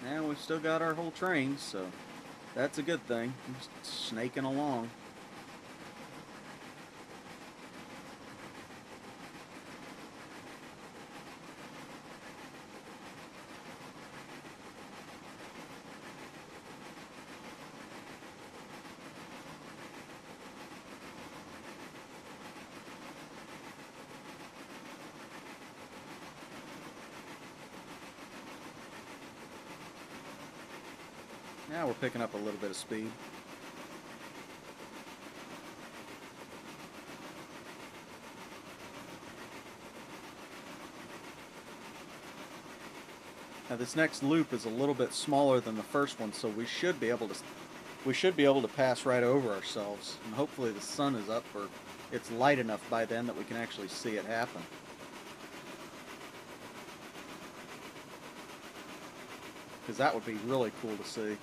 S1: And we've still got our whole train, so that's a good thing. Just snaking along. Now we're picking up a little bit of speed. Now this next loop is a little bit smaller than the first one, so we should be able to pass right over ourselves, and hopefully the sun is up, or it's light enough by then that we can actually see it happen. Because that would be really cool to see.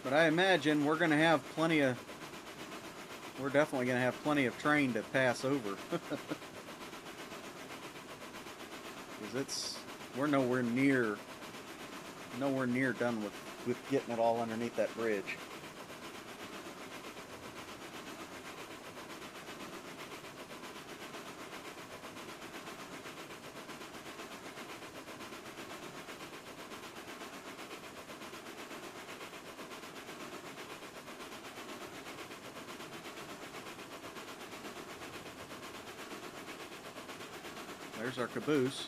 S1: But I imagine we're definitely going to have plenty of train to pass over. Because we're nowhere near done with getting it all underneath that bridge. There's our caboose.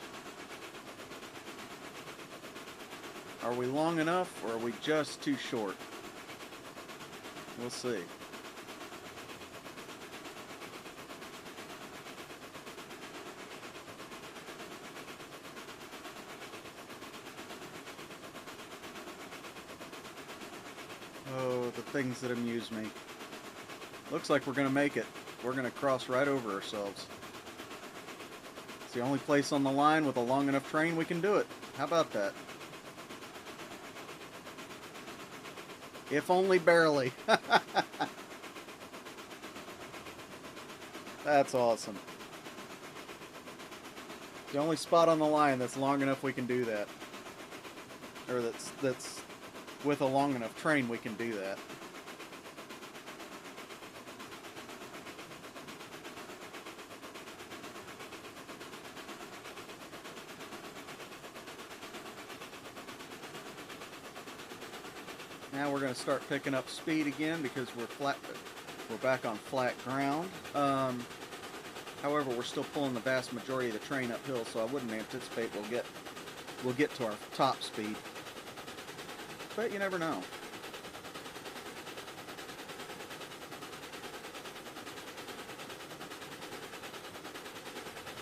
S1: Are we long enough, or are we just too short? We'll see. Oh, the things that amuse me. Looks like we're going to make it. We're going to cross right over ourselves. It's the only place on the line with a long enough train we can do it. How about that? If only barely. That's awesome. The only spot on the line that's long enough we can do that. Or that's with a long enough train we can do that. Now we're going to start picking up speed again because we're back on flat ground. However, we're still pulling the vast majority of the train uphill, so I wouldn't anticipate we'll get to our top speed. But you never know.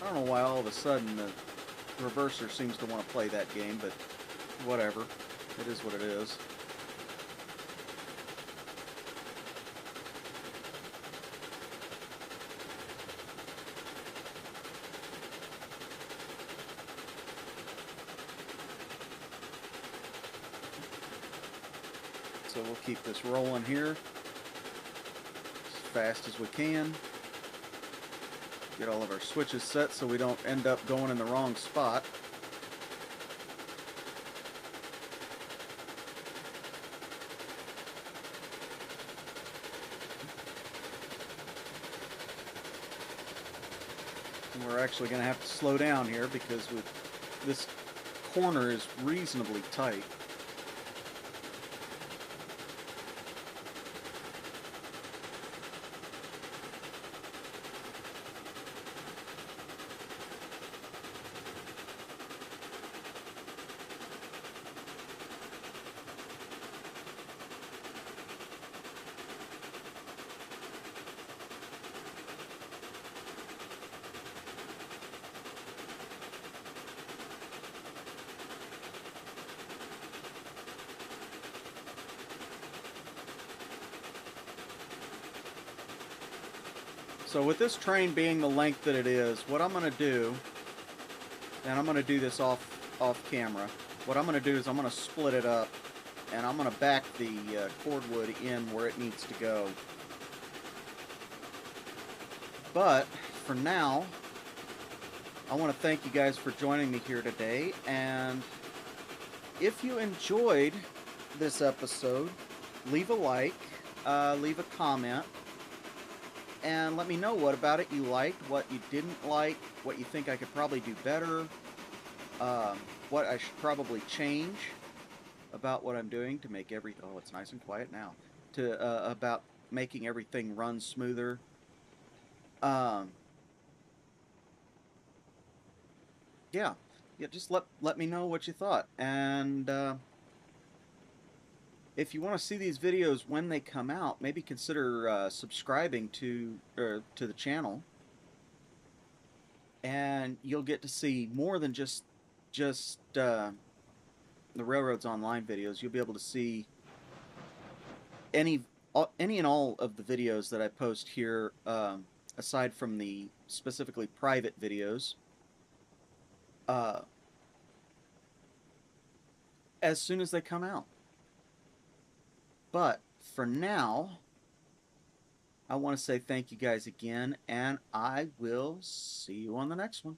S1: I don't know why all of a sudden the reverser seems to want to play that game, but whatever. It is what it is. So we'll keep this rolling here as fast as we can. Get all of our switches set so we don't end up going in the wrong spot. And we're actually going to have to slow down here because this corner is reasonably tight. So with this train being the length that it is, what I'm going to do, and I'm going to do this off camera, what I'm going to do is I'm going to split it up, and I'm going to back the cordwood in where it needs to go. But for now, I want to thank you guys for joining me here today, and if you enjoyed this episode, leave a like, leave a comment. and let me know what about it you liked, what you didn't like, what you think I could probably do better, what I should probably change about what I'm doing to make oh, it's nice and quiet now, to about making everything run smoother. Um, yeah, yeah, just let me know what you thought, and if you want to see these videos when they come out, maybe consider subscribing to the channel, and you'll get to see more than just the Railroads Online videos. You'll be able to see any any and all of the videos that I post here, aside from the specifically private videos, uh, as soon as they come out. But for now, I want to say thank you guys again, and I will see you on the next one.